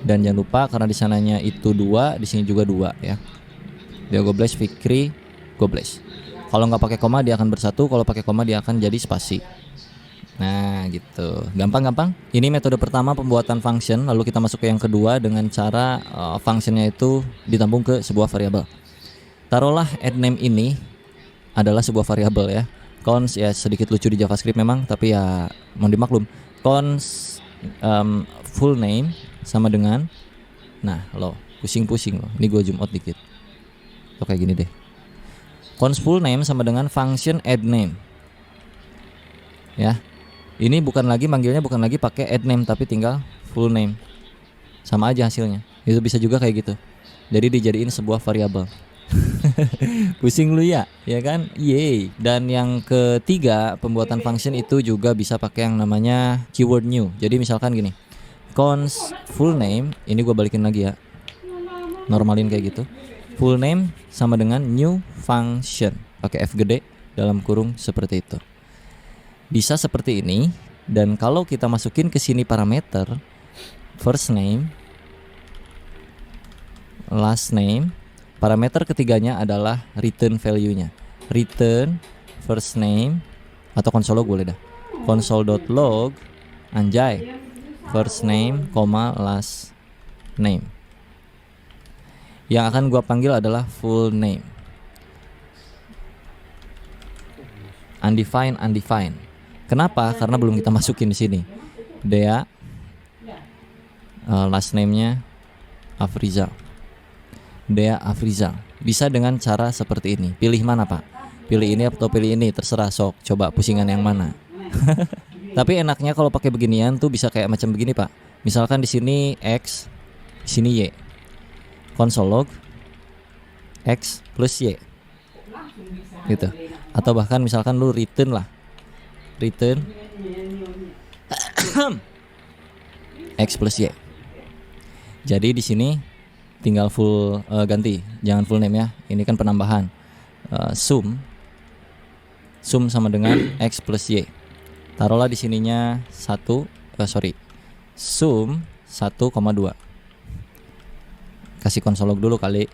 Dan jangan lupa karena di sananya itu 2, di sini juga 2 ya. Diago Blaze Fikri Gobles. Kalau nggak pakai koma dia akan bersatu, kalau pakai koma dia akan jadi spasi. Nah gitu, gampang-gampang. Ini metode pertama pembuatan function. Lalu kita masuk ke yang kedua dengan cara functionnya itu ditampung ke sebuah variabel. Taruhlah addName ini adalah sebuah variabel ya. Cons ya sedikit lucu di JavaScript memang, tapi ya mohon dimaklum. Cons full name sama dengan, nah lo pusing-pusing lo. Ini gue zoom out dikit. Tuh kayak gini deh. Cons full name sama dengan function addName. Ya. Ini bukan lagi manggilnya, bukan lagi pakai addName, tapi tinggal full name. Sama aja hasilnya. Itu bisa juga kayak gitu. Jadi dijadiin sebuah variabel. Pusing lu ya kan? Yeay. Dan yang ketiga, pembuatan function itu juga bisa pakai yang namanya keyword new. Jadi misalkan gini, cons full name, ini gue balikin lagi ya, normalin kayak gitu. Full name sama dengan new function, pakai F gede dalam kurung seperti itu. Bisa seperti ini. Dan kalau kita masukin ke sini parameter first name, last name, parameter ketiganya adalah return value-nya. Return first name atau console.log boleh dah. Console.log anjay first name, last name. Yang akan gua panggil adalah full name. Undefined. Kenapa? Karena belum kita masukin di sini. Dea, last name-nya Afrizal. Dea Afrizal. Bisa dengan cara seperti ini. Pilih mana, Pak? Pilih ini atau pilih ini, terserah, sok. Coba pusingan yang mana. Tapi enaknya kalau pakai beginian tuh bisa kayak macam begini, Pak. Misalkan di sini X, di sini Y. Console.log X plus Y. Gitu. Atau bahkan misalkan lu return lah. Return X plus Y. Jadi di sini tinggal full ganti, jangan full name ya. Ini kan penambahan. Sum sama dengan X plus Y. Taruhlah di sininya sum 1,2. Kasih console.log dulu kali.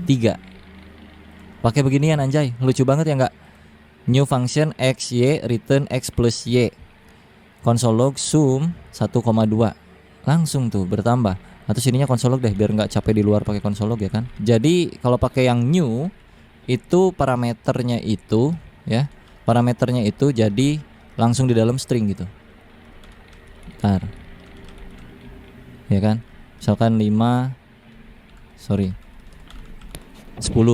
3. Pakai beginian anjay, lucu banget ya enggak? New function X Y return X plus Y. Console.log sum 1,2. Langsung tuh bertambah. Atau sininya console.log deh biar nggak capek di luar pakai console.log ya kan. Jadi kalau pakai yang new itu parameternya itu ya. Parameternya itu jadi langsung di dalam string gitu. Bentar. Ya kan? Misalkan 10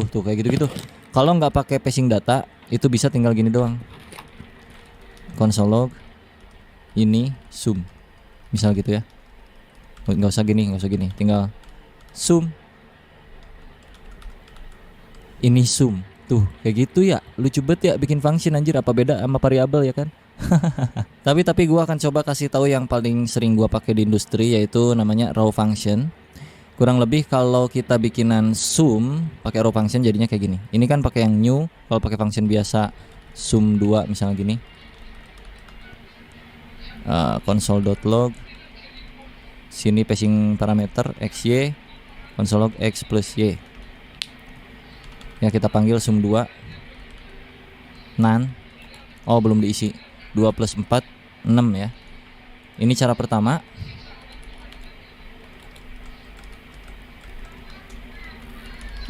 tuh kayak gitu-gitu. Kalau nggak pakai passing data itu bisa tinggal gini doang. Console.log ini sum. Misal gitu ya. Nggak usah gini, tinggal sum. Ini sum. Tuh, kayak gitu ya. Lucu banget ya bikin function anjir, apa beda sama variabel ya kan? Tapi gua akan coba kasih tahu yang paling sering gua pakai di industri, yaitu namanya raw function. Kurang lebih kalau kita bikinan sum pakai raw function jadinya kayak gini. Ini kan pakai yang new, kalau pakai function biasa sum 2 misalnya gini. Console.log sini passing parameter XY, console.log X plus Y. Ya kita panggil sum 2 none. Oh belum diisi. 2 plus 4 6 ya. Ini cara pertama.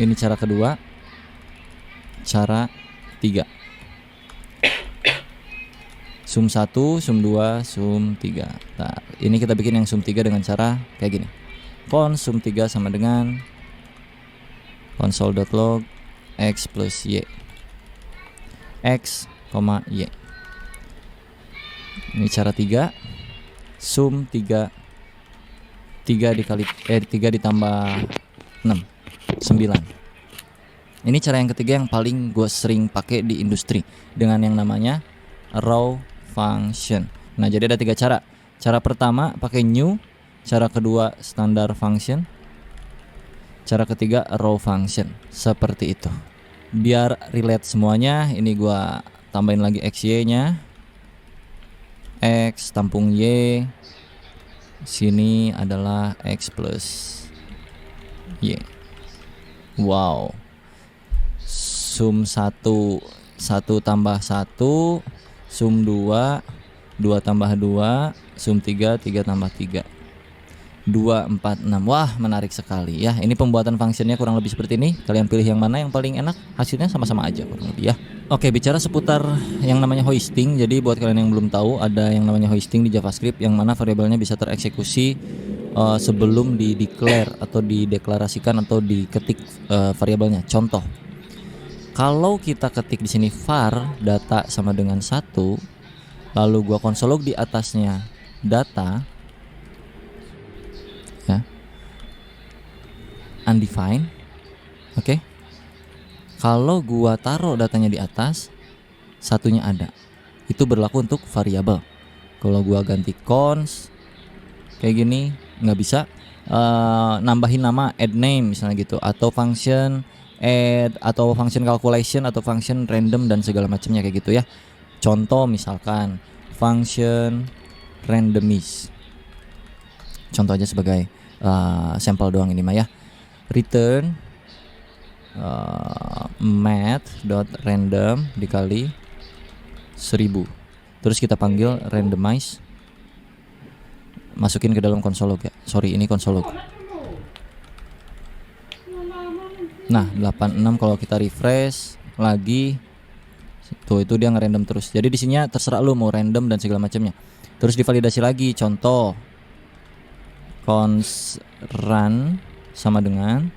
Ini cara kedua. Cara 3. Sum 1, sum 2, sum 3. Nah, ini kita bikin yang sum 3 dengan cara kayak gini. Cons sum 3 sama dengan console.log X plus Y. X, Y. Ini cara 3. Sum 3 dikali 3 ditambah 6 9. Ini cara yang ketiga yang paling gue sering pakai di industri dengan yang namanya raw function. Nah jadi ada 3 cara. Cara pertama pakai new, cara kedua standar function, cara ketiga raw function. Seperti itu. Biar relate semuanya, ini gue tambahin lagi XY nya. X tampung Y. Sini adalah X plus Y. Wow. Sum 1 tambah 1, sum 2 tambah 2, sum 3 tambah 3, 2, 4, 6. Wah menarik sekali ya. Ini pembuatan fungsinya kurang lebih seperti ini. Kalian pilih yang mana yang paling enak, hasilnya sama-sama aja kurang lebih ya. Oke, bicara seputar yang namanya hoisting. Jadi buat kalian yang belum tahu, ada yang namanya hoisting di JavaScript, yang mana variabelnya bisa tereksekusi sebelum di-declare atau dideklarasikan atau diketik variabelnya. Contoh, kalau kita ketik di sini var data sama dengan 1, lalu gua console.log di atasnya data, ya, undefined, oke. Kalau gua taruh datanya di atas, satunya ada, itu berlaku untuk variabel. Kalau gua ganti cons kayak gini nggak bisa, nambahin nama, add name misalnya gitu, atau function add, atau function calculation, atau function random dan segala macamnya kayak gitu ya. Contoh misalkan function randomize. Contoh aja sebagai sampel doang ini mah ya. Return math.random dikali 1000. Terus kita panggil randomize. Masukin ke dalam konsol log ya. Sorry, ini konsol log. Nah, 86 kalau kita refresh lagi tuh itu dia ngerandom terus. Jadi di sini terserah lu mau random dan segala macamnya. Terus divalidasi lagi. Contoh cons run sama dengan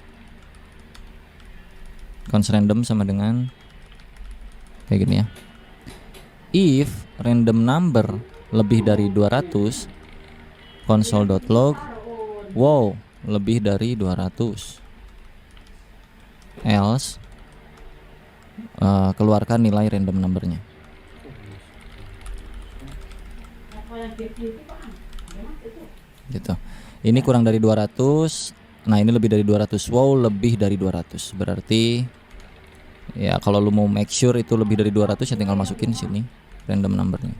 cons random sama dengan kayak gini ya. If random number lebih dari 200, console.log wow lebih dari 200, else keluarkan nilai random numbernya. Gitu. Ini kurang dari 200. Nah, ini lebih dari 200. Wow, lebih dari 200. Berarti ya kalau lu mau make sure itu lebih dari 200 ya tinggal masukin sini random numbernya.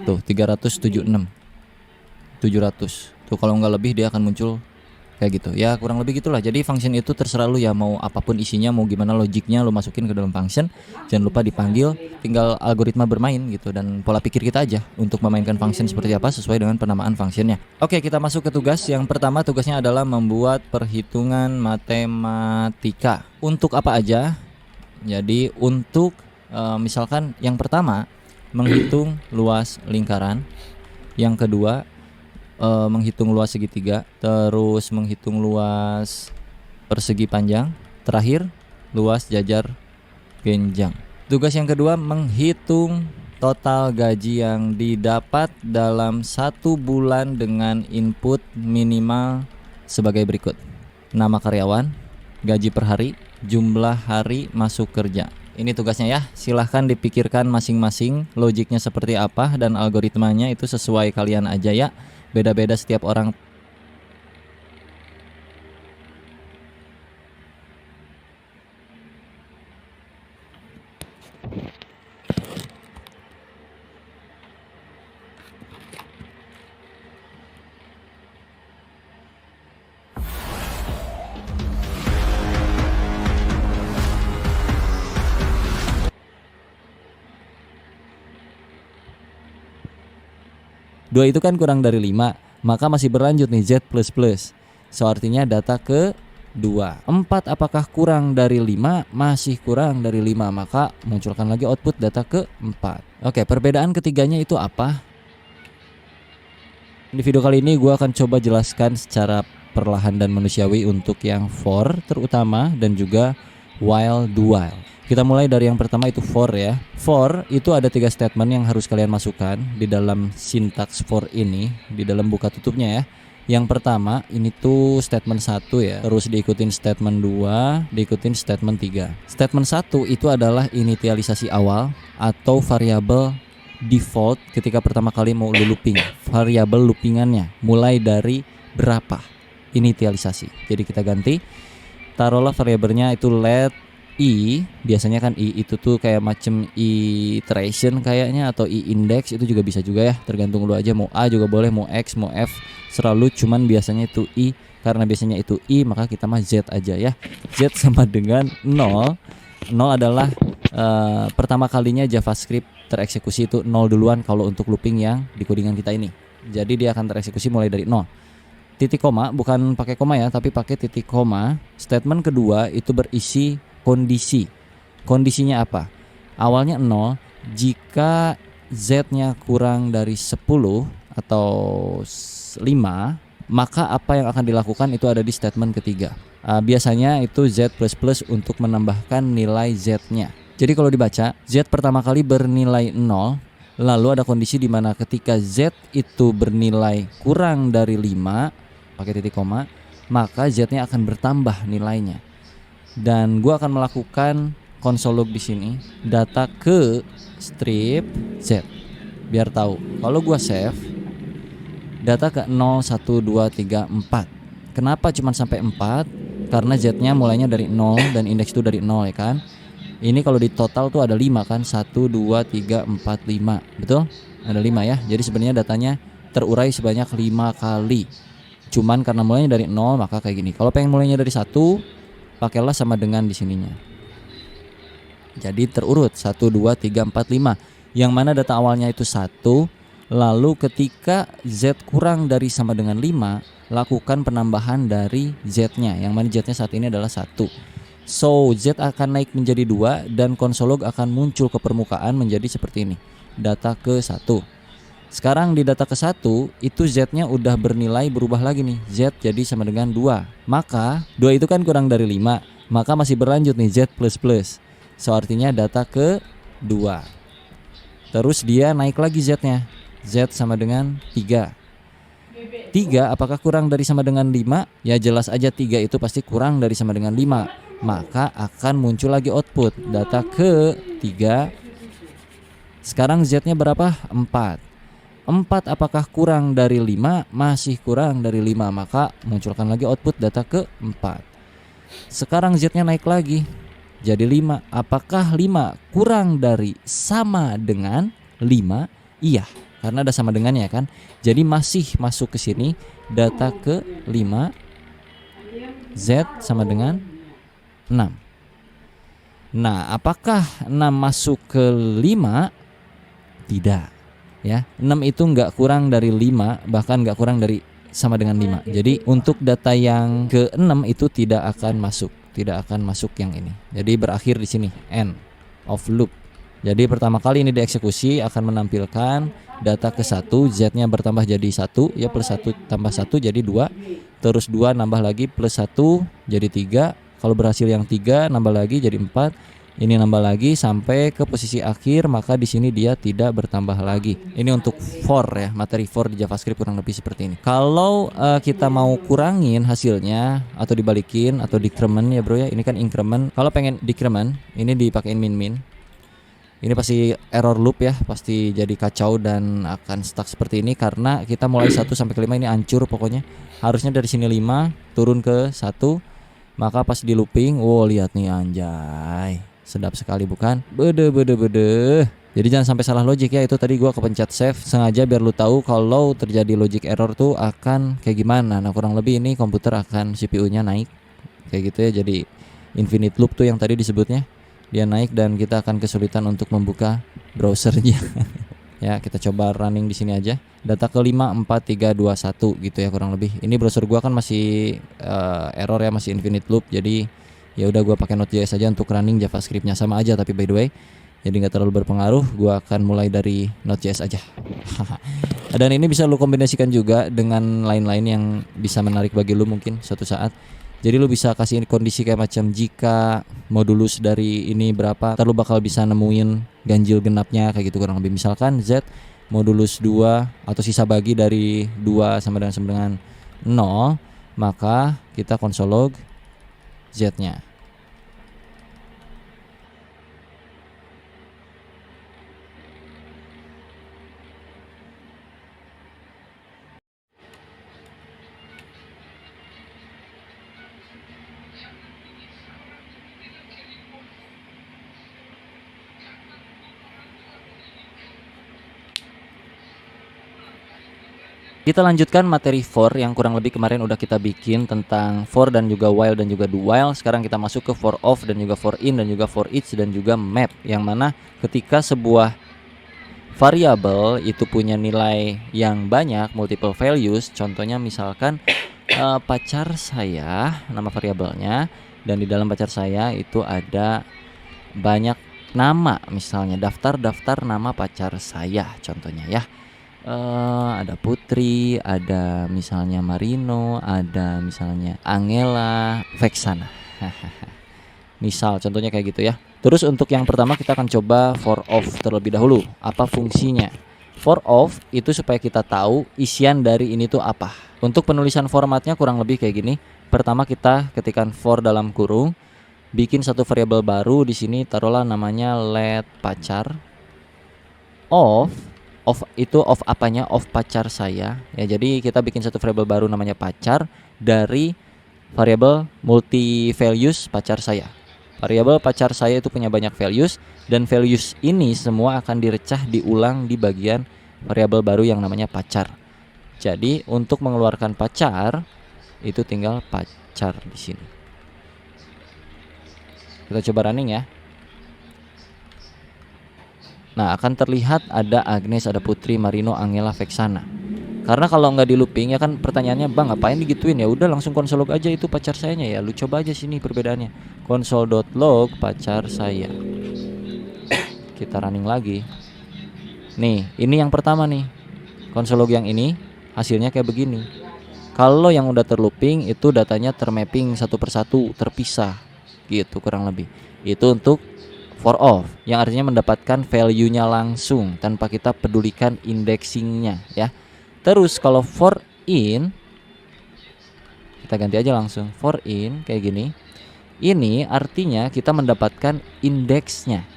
Tuh 376, 700. Tuh kalau nggak lebih dia akan muncul kayak gitu. Ya kurang lebih gitulah. Jadi function itu terserah lu ya, mau apapun isinya, mau gimana logiknya lu masukin ke dalam function. Jangan lupa dipanggil, tinggal algoritma bermain gitu dan pola pikir kita aja untuk memainkan function seperti apa sesuai dengan penamaan functionnya. Oke, kita masuk ke tugas. Yang pertama tugasnya adalah membuat perhitungan matematika. Untuk apa aja? Jadi untuk misalkan yang pertama menghitung luas lingkaran, yang kedua menghitung luas segitiga, terus menghitung luas persegi panjang, terakhir luas jajar genjang. Tugas yang kedua menghitung total gaji yang didapat dalam 1 bulan dengan input minimal sebagai berikut: nama karyawan, gaji per hari, jumlah hari masuk kerja. Ini tugasnya ya, silahkan dipikirkan masing-masing logiknya seperti apa dan algoritmanya itu sesuai kalian aja ya. Beda-beda setiap orang. Dua itu kan kurang dari 5, maka masih berlanjut nih Z++. So artinya data ke 2. 4 apakah kurang dari 5? Masih kurang dari 5, maka munculkan lagi output data ke 4. Oke, perbedaan ketiganya itu apa? Di video kali ini gue akan coba jelaskan secara perlahan dan manusiawi untuk yang for terutama dan juga while do while. Kita mulai dari yang pertama itu for ya. For itu ada 3 statement yang harus kalian masukkan di dalam sintaks for ini, di dalam buka tutupnya ya. Yang pertama ini tuh statement 1 ya, terus diikutin statement 2, diikutin statement 3. Statement 1 itu adalah inisialisasi awal atau variabel default ketika pertama kali mau looping. Variabel loopingannya mulai dari berapa inisialisasi. Jadi kita ganti, taruhlah variabelnya itu let i, biasanya kan i itu tuh kayak macam iteration kayaknya, atau i index, itu juga bisa juga ya, tergantung lu aja, mau a juga boleh, mau x, mau f, selalu cuman biasanya itu i, karena biasanya itu i maka kita mah z aja ya. Z sama dengan 0. 0 adalah pertama kalinya JavaScript tereksekusi itu 0 duluan kalau untuk looping yang di codingan kita ini. Jadi dia akan tereksekusi mulai dari 0. Titik koma, bukan pakai koma ya, tapi pakai titik koma. Statement kedua itu berisi kondisi. Kondisinya apa? Awalnya 0, jika z-nya kurang dari 10 atau 5, maka apa yang akan dilakukan itu ada di statement ketiga. Biasanya itu z++ untuk menambahkan nilai z-nya. Jadi kalau dibaca, z pertama kali bernilai 0, lalu ada kondisi di mana ketika z itu bernilai kurang dari 5, pakai titik koma, maka z-nya akan bertambah nilainya. Dan gua akan melakukan console log di sini, data ke strip z, biar tahu. Kalau gua save, data ke 0, 1, 2, 3, 4. Kenapa cuma sampai 4? Karena Z-nya mulainya dari 0 dan indeks itu dari 0 ya kan. Ini kalau di total tuh ada 5 kan, 1, 2, 3, 4, 5. Betul? Ada 5 ya. Jadi sebenarnya datanya terurai sebanyak 5 kali. Cuman karena mulainya dari 0 maka kayak gini. Kalau pengen mulainya dari 1, pakailah sama dengan di sininya. Jadi terurut 1, 2, 3, 4, 5. Yang mana data awalnya itu 1. Lalu ketika Z kurang dari sama dengan 5, lakukan penambahan dari Z-nya. Yang mana Z-nya saat ini adalah 1. So Z akan naik menjadi 2 dan konsolog akan muncul ke permukaan menjadi seperti ini. Data ke 1. Sekarang di data ke 1 itu Z-nya udah bernilai berubah lagi nih. Z jadi sama dengan 2. Maka 2 itu kan kurang dari 5. Maka masih berlanjut nih Z plus. So artinya data ke 2. Terus dia naik lagi Z-nya. Z sama dengan 3. 3 apakah kurang dari sama dengan 5? Ya jelas aja 3 itu pasti kurang dari sama dengan 5. Maka akan muncul lagi output data ke 3. Sekarang Z-nya berapa? 4. 4 apakah kurang dari 5? Masih kurang dari 5. Maka munculkan lagi output data ke 4. Sekarang Z-nya naik lagi jadi 5. Apakah 5 kurang dari sama dengan 5? Iya, karena ada sama dengannya kan. Jadi masih masuk ke sini data ke 5. Z sama dengan 6. Nah, apakah 6 masuk ke 5? Tidak. Ya, 6 itu nggak kurang dari 5, bahkan nggak kurang dari sama dengan 5. Jadi untuk data yang ke 6 itu tidak akan masuk yang ini. Jadi berakhir di sini, end of loop. Jadi pertama kali ini dieksekusi akan menampilkan data ke 1, Z-nya bertambah jadi 1, ya plus 1 tambah 1 jadi 2. Terus 2 nambah lagi plus 1 jadi 3. Kalau berhasil yang 3 nambah lagi jadi 4. Ini nambah lagi sampai ke posisi akhir, maka di sini dia tidak bertambah lagi. Ini untuk for ya, materi for di JavaScript kurang lebih seperti ini. Kalau kita mau kurangin hasilnya atau dibalikin atau decrement ya bro ya, ini kan increment. Kalau pengen decrement, ini dipakein min. Ini pasti error loop ya, pasti jadi kacau dan akan stuck seperti ini karena kita mulai 1 sampai ke 5 ini hancur pokoknya. Harusnya dari sini 5 turun ke 1, maka pas di looping, wow lihat nih anjay. Sedap sekali bukan? Bede. Jadi jangan sampai salah logic ya. Itu tadi gua kepencet save sengaja biar lu tahu kalau terjadi logic error tuh akan kayak gimana. Nah, kurang lebih ini komputer akan CPU-nya naik kayak gitu ya. Jadi infinite loop tuh yang tadi disebutnya. Dia naik dan kita akan kesulitan untuk membuka browsernya. Ya, kita coba running di sini aja. Data ke 5 4 3 2 1 gitu ya kurang lebih. Ini browser gua kan masih error ya, masih infinite loop. Jadi ya udah gua pakai Node.js aja untuk running JavaScript-nya sama aja tapi by the way. Jadi nggak terlalu berpengaruh. Gua akan mulai dari Node.js aja. Dan ini bisa lu kombinasikan juga dengan lain-lain yang bisa menarik bagi lu mungkin suatu saat. Jadi lu bisa kasih kondisi kayak macam jika modulus dari ini berapa, ntar lu bakal bisa nemuin ganjil genapnya kayak gitu kurang lebih. Misalkan Z modulus 2 atau sisa bagi dari 2 sama dengan 0, maka kita konsolog Z-nya. Kita lanjutkan materi for yang kurang lebih kemarin udah kita bikin tentang for dan juga while dan juga do while. Sekarang kita masuk ke for of dan juga for in dan juga for each dan juga map, yang mana ketika sebuah variabel itu punya nilai yang banyak, multiple values. Contohnya misalkan pacar saya, nama variabelnya, dan di dalam pacar saya itu ada banyak nama, misalnya daftar nama pacar saya contohnya ya. Ada Putri, ada misalnya Marino, ada misalnya Angela, Vexana. Misal contohnya kayak gitu ya. Terus untuk yang pertama kita akan coba for of terlebih dahulu. Apa fungsinya? For of itu supaya kita tahu isian dari ini tuh apa. Untuk penulisan formatnya kurang lebih kayak gini. Pertama kita ketikkan for dalam kurung, bikin satu variabel baru di sini, taruhlah namanya let pacar of Of itu of apanya? Of pacar saya ya. Jadi kita bikin satu variabel baru namanya pacar dari variabel multi values pacar saya. Variabel pacar saya itu punya banyak values, dan values ini semua akan direcah diulang di bagian variabel baru yang namanya pacar. Jadi untuk mengeluarkan pacar itu tinggal pacar di sini. Kita coba running ya. Nah, akan terlihat ada Agnes, ada Putri, Marino, Angela, Vexana. Karena kalau nggak di looping ya kan pertanyaannya, bang ngapain digituin? Ya udah langsung console log aja itu pacar sayanya ya. Lu coba aja sini perbedaannya. Console.log pacar saya. Kita running lagi. Nih, ini yang pertama nih. Console log yang ini hasilnya kayak begini. Kalau yang udah terlooping itu datanya termapping satu persatu, terpisah. Gitu kurang lebih. Itu untuk for of, yang artinya mendapatkan value-nya langsung tanpa kita pedulikan indexingnya ya. Terus kalau for in, kita ganti aja langsung for in kayak gini. Ini artinya kita mendapatkan indeksnya.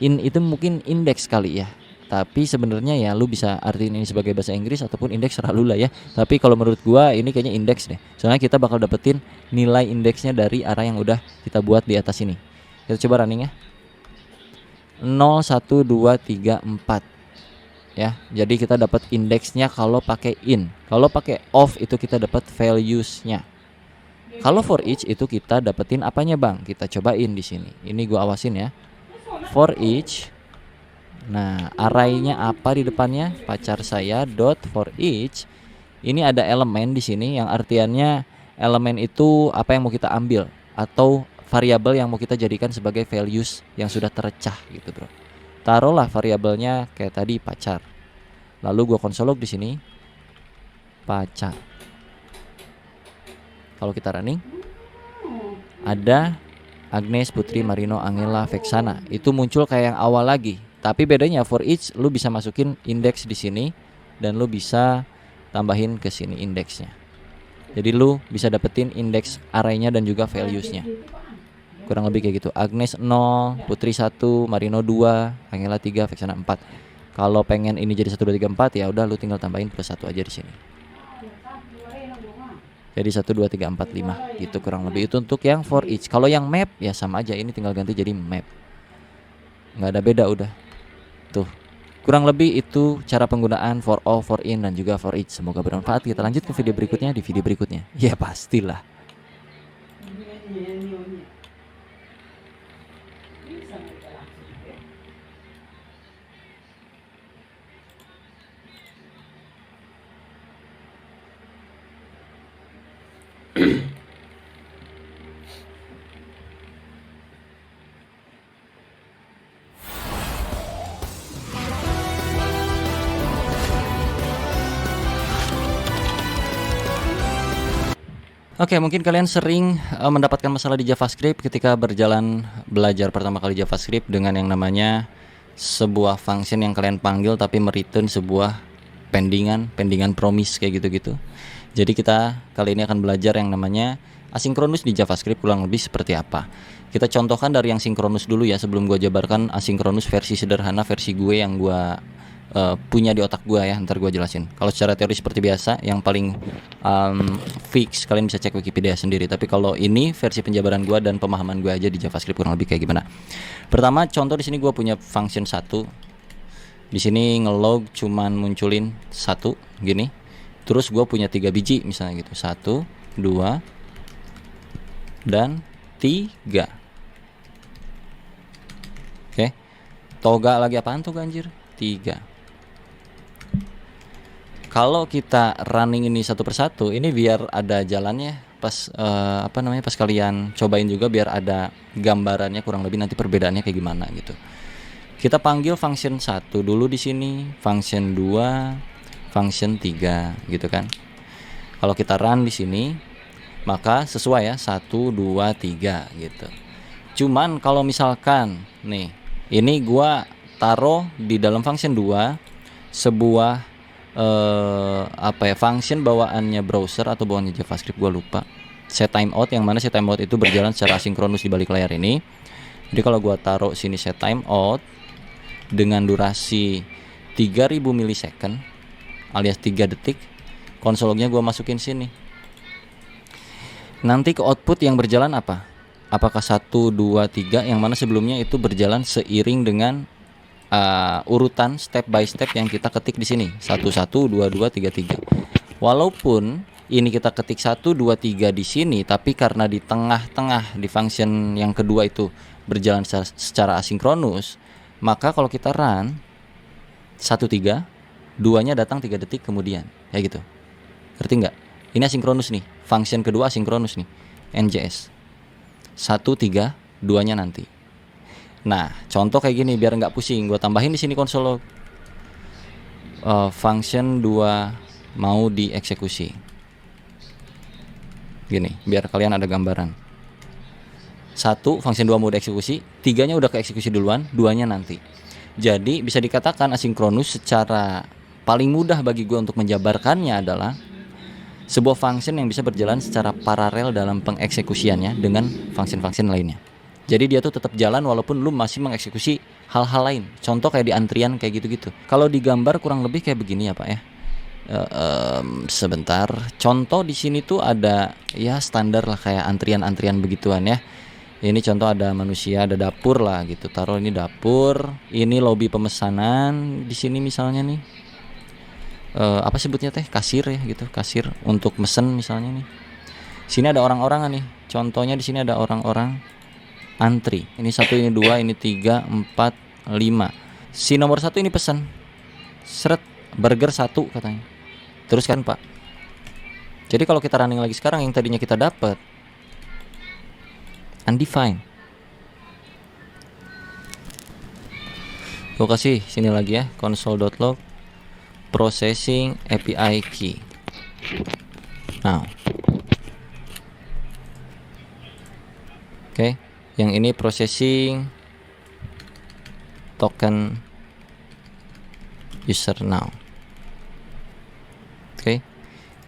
In itu mungkin indeks kali ya, tapi sebenarnya ya lu bisa artiin ini sebagai bahasa Inggris ataupun indeks terlalu lah ya. Tapi kalau menurut gua ini kayaknya indeks deh, soalnya kita bakal dapetin nilai indeksnya dari array yang udah kita buat di atas ini. Kita coba running ya. 0, 1, 2, 3, 4 ya. Jadi kita dapat indeksnya kalau pakai in. Kalau pakai of itu kita dapat values-nya. Kalau for each itu kita dapetin apanya bang? Kita cobain di sini. Ini gua awasin ya. For each. Nah, array-nya apa di depannya? Pacar saya dot for each. Ini ada elemen di sini yang artiannya elemen itu apa yang mau kita ambil atau variabel yang mau kita jadikan sebagai values yang sudah tercah gitu, bro. Taruhlah variabelnya kayak tadi pacar. Lalu gua console log di sini pacar. Kalau kita running ada Agnes, Putri, Marino, Angela, Vexana. Itu muncul kayak yang awal lagi. Tapi bedanya for each lu bisa masukin indeks di sini dan lu bisa tambahin ke sini indeksnya. Jadi lu bisa dapetin indeks array-nya dan juga values-nya. Kurang lebih kayak gitu. Agnes 0, Putri 1, Marino 2, Angela 3, Vexana 4. Kalau pengen ini jadi 1 2 3 4 ya udah lu tinggal tambahin plus 1 aja di sini. Jadi 1 2 3 4 5 gitu kurang lebih. Itu untuk yang for each. Kalau yang map ya sama aja, ini tinggal ganti jadi map. Nggak ada beda udah. Tuh. Kurang lebih itu cara penggunaan for all, for in dan juga for each. Semoga bermanfaat. Kita lanjut ke video berikutnya di video berikutnya. Ya pastilah. Oke, mungkin kalian sering mendapatkan masalah di JavaScript ketika berjalan belajar pertama kali JavaScript dengan yang namanya sebuah function yang kalian panggil tapi mereturn sebuah pendingan promise kayak gitu-gitu. Jadi kita kali ini akan belajar yang namanya asinkronus di JavaScript kurang lebih seperti apa. Kita contohkan dari yang sinkronus dulu ya sebelum gue jabarkan asinkronus versi sederhana, versi gue yang gue punya di otak gue ya, ntar gue jelasin. Kalau secara teori seperti biasa, yang paling fix kalian bisa cek Wikipedia sendiri. Tapi kalau ini versi penjabaran gue dan pemahaman gue aja di JavaScript kurang lebih kayak gimana. Pertama, contoh di sini gue punya function 1. Di sini ngelog cuman munculin 1 gini. Terus gue punya 3 biji misalnya gitu. 1, 2, dan 3. Oke. Toga lagi apaan tuh anjir? 3. Kalau kita running ini satu persatu, ini biar ada jalannya pas pas kalian cobain juga biar ada gambarannya kurang lebih nanti perbedaannya kayak gimana gitu. Kita panggil function 1 dulu di sini, function 2, function 3 gitu kan. Kalau kita run di sini maka sesuai ya 1 2 3 gitu. Cuman kalau misalkan nih, ini gua taruh di dalam function 2 sebuah function bawaannya browser atau bawaannya JavaScript, gue lupa, set timeout, yang mana set timeout itu berjalan secara asinkronus di balik layar ini. Jadi kalau gue taruh sini set timeout dengan durasi 3000 milisecond alias 3 detik. Konsol lognya gue masukin sini. Nanti ke output yang berjalan apa? Apakah 1, 2, 3 yang mana sebelumnya itu berjalan seiring dengan urutan step by step yang kita ketik di sini. 1, 1, 2, 2, 3, 3. Walaupun ini kita ketik 1, 2, 3 di sini, tapi karena di tengah-tengah di function yang kedua itu berjalan secara asinkronus, maka kalau kita run 1, 3, 2-nya datang 3 detik kemudian. Kayak gitu. Ngerti nggak? Ini asinkronus nih. Function kedua asinkronus nih. NJS 1, 3, 2-nya nanti. Nah, contoh kayak gini biar nggak pusing. Gue tambahin di sini konsol log. Function 2 mau dieksekusi. Gini, biar kalian ada gambaran. 1, function 2 mau dieksekusi, 3-nya udah keeksekusi duluan, 2-nya nanti. Jadi bisa dikatakan asinkronus secara paling mudah bagi gue untuk menjabarkannya adalah sebuah function yang bisa berjalan secara paralel dalam pengeksekusiannya dengan function-function lainnya. Jadi dia tuh tetap jalan walaupun lu masih mengeksekusi hal-hal lain. Contoh kayak di antrian kayak gitu-gitu. Kalau digambar kurang lebih kayak begini ya Pak ya. Sebentar. Contoh di sini tuh ada ya standar lah kayak antrian-antrian begituan ya. Ini contoh ada manusia, ada dapur lah gitu. Taruh ini dapur, ini lobi pemesanan di sini misalnya nih. Apa sebutnya teh? Kasir ya gitu, kasir untuk mesen misalnya nih. Sini ada orang-orang nih. Contohnya di sini ada orang-orang antri. Ini 1, ini 2, ini 3, 4, 5. Si nomor 1 ini pesan. Seret, burger 1 katanya. Terus kan Pak. Jadi kalau kita running lagi sekarang yang tadinya kita dapat undefined. Gue kasih sini lagi ya, console.log processing API key. Now. Oke, yang ini processing token user now. Oke.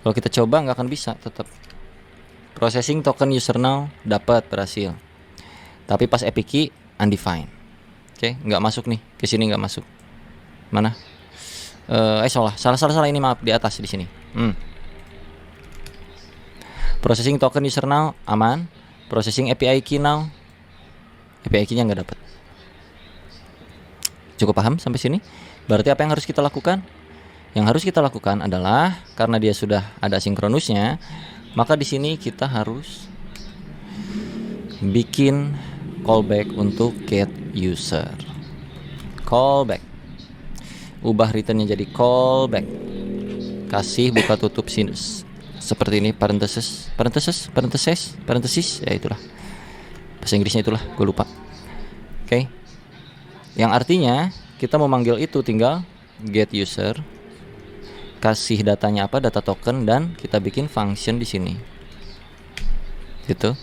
Kalau kita coba nggak akan bisa tetap. Processing token user now dapat berhasil. Tapi pas API key undefined. Oke, nggak masuk nih. Ke sini nggak masuk. Mana? Salah ini maaf di atas di sini. Processing token user now aman. Processing API key now. API key-nya nggak dapat. Cukup paham sampai sini? Berarti apa yang harus kita lakukan? Yang harus kita lakukan adalah karena dia sudah ada sinkronusnya, maka di sini kita harus bikin callback untuk get user. Callback. Ubah returnnya jadi callback. Kasih buka tutup sinus seperti ini, parenthesis, ya itulah bahasa Inggrisnya, itulah gue lupa. Oke. Yang artinya kita mau manggil itu tinggal get user, kasih datanya apa, data token, dan kita bikin function di sini. Gitu.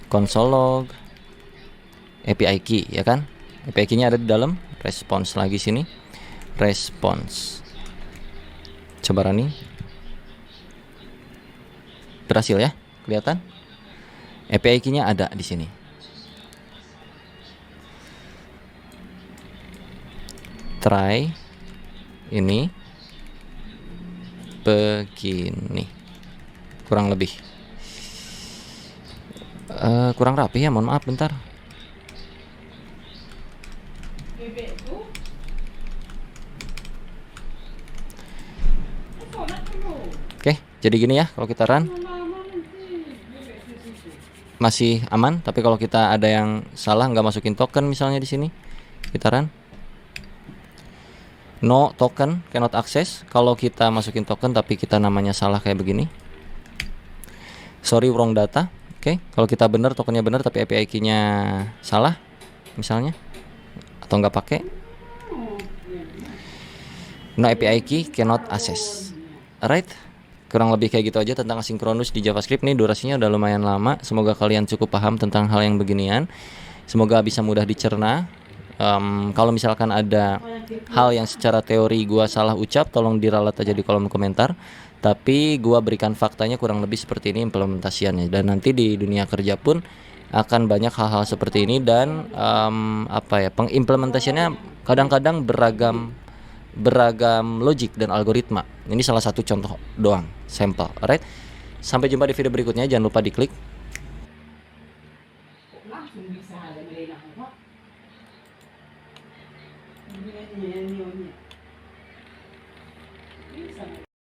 Console log API key ya kan? API key-nya ada di dalam response lagi sini. Response. Coba running. Berhasil ya? Kelihatan? API key-nya ada di sini. Try ini begini. Kurang lebih. Kurang rapi ya, mohon maaf bentar. Oke, jadi gini ya kalau kita run. Masih aman, tapi kalau kita ada yang salah nggak masukin token misalnya di sini, kita run. No token, cannot access. Kalau kita masukin token tapi kita namanya salah kayak begini. Sorry, wrong data. Oke, kalau kita benar, tokennya benar tapi API key-nya salah misalnya, atau nggak pakai. No API key, cannot access. Alright. Kurang lebih kayak gitu aja tentang asinkronus di JavaScript. Nih durasinya udah lumayan lama. Semoga kalian cukup paham tentang hal yang beginian. Semoga bisa mudah dicerna. Kalau misalkan ada hal yang secara teori gua salah ucap, tolong diralat aja di kolom komentar. Tapi gua berikan faktanya kurang lebih seperti ini implementasiannya. Dan nanti di dunia kerja pun akan banyak hal-hal seperti ini. Dan pengimplementasiannya kadang-kadang beragam beragam logik dan algoritma. Ini salah satu contoh doang, sampel. Alright. Sampai jumpa di video berikutnya. Jangan lupa diklik. Langsung bisa ada mereka. Ini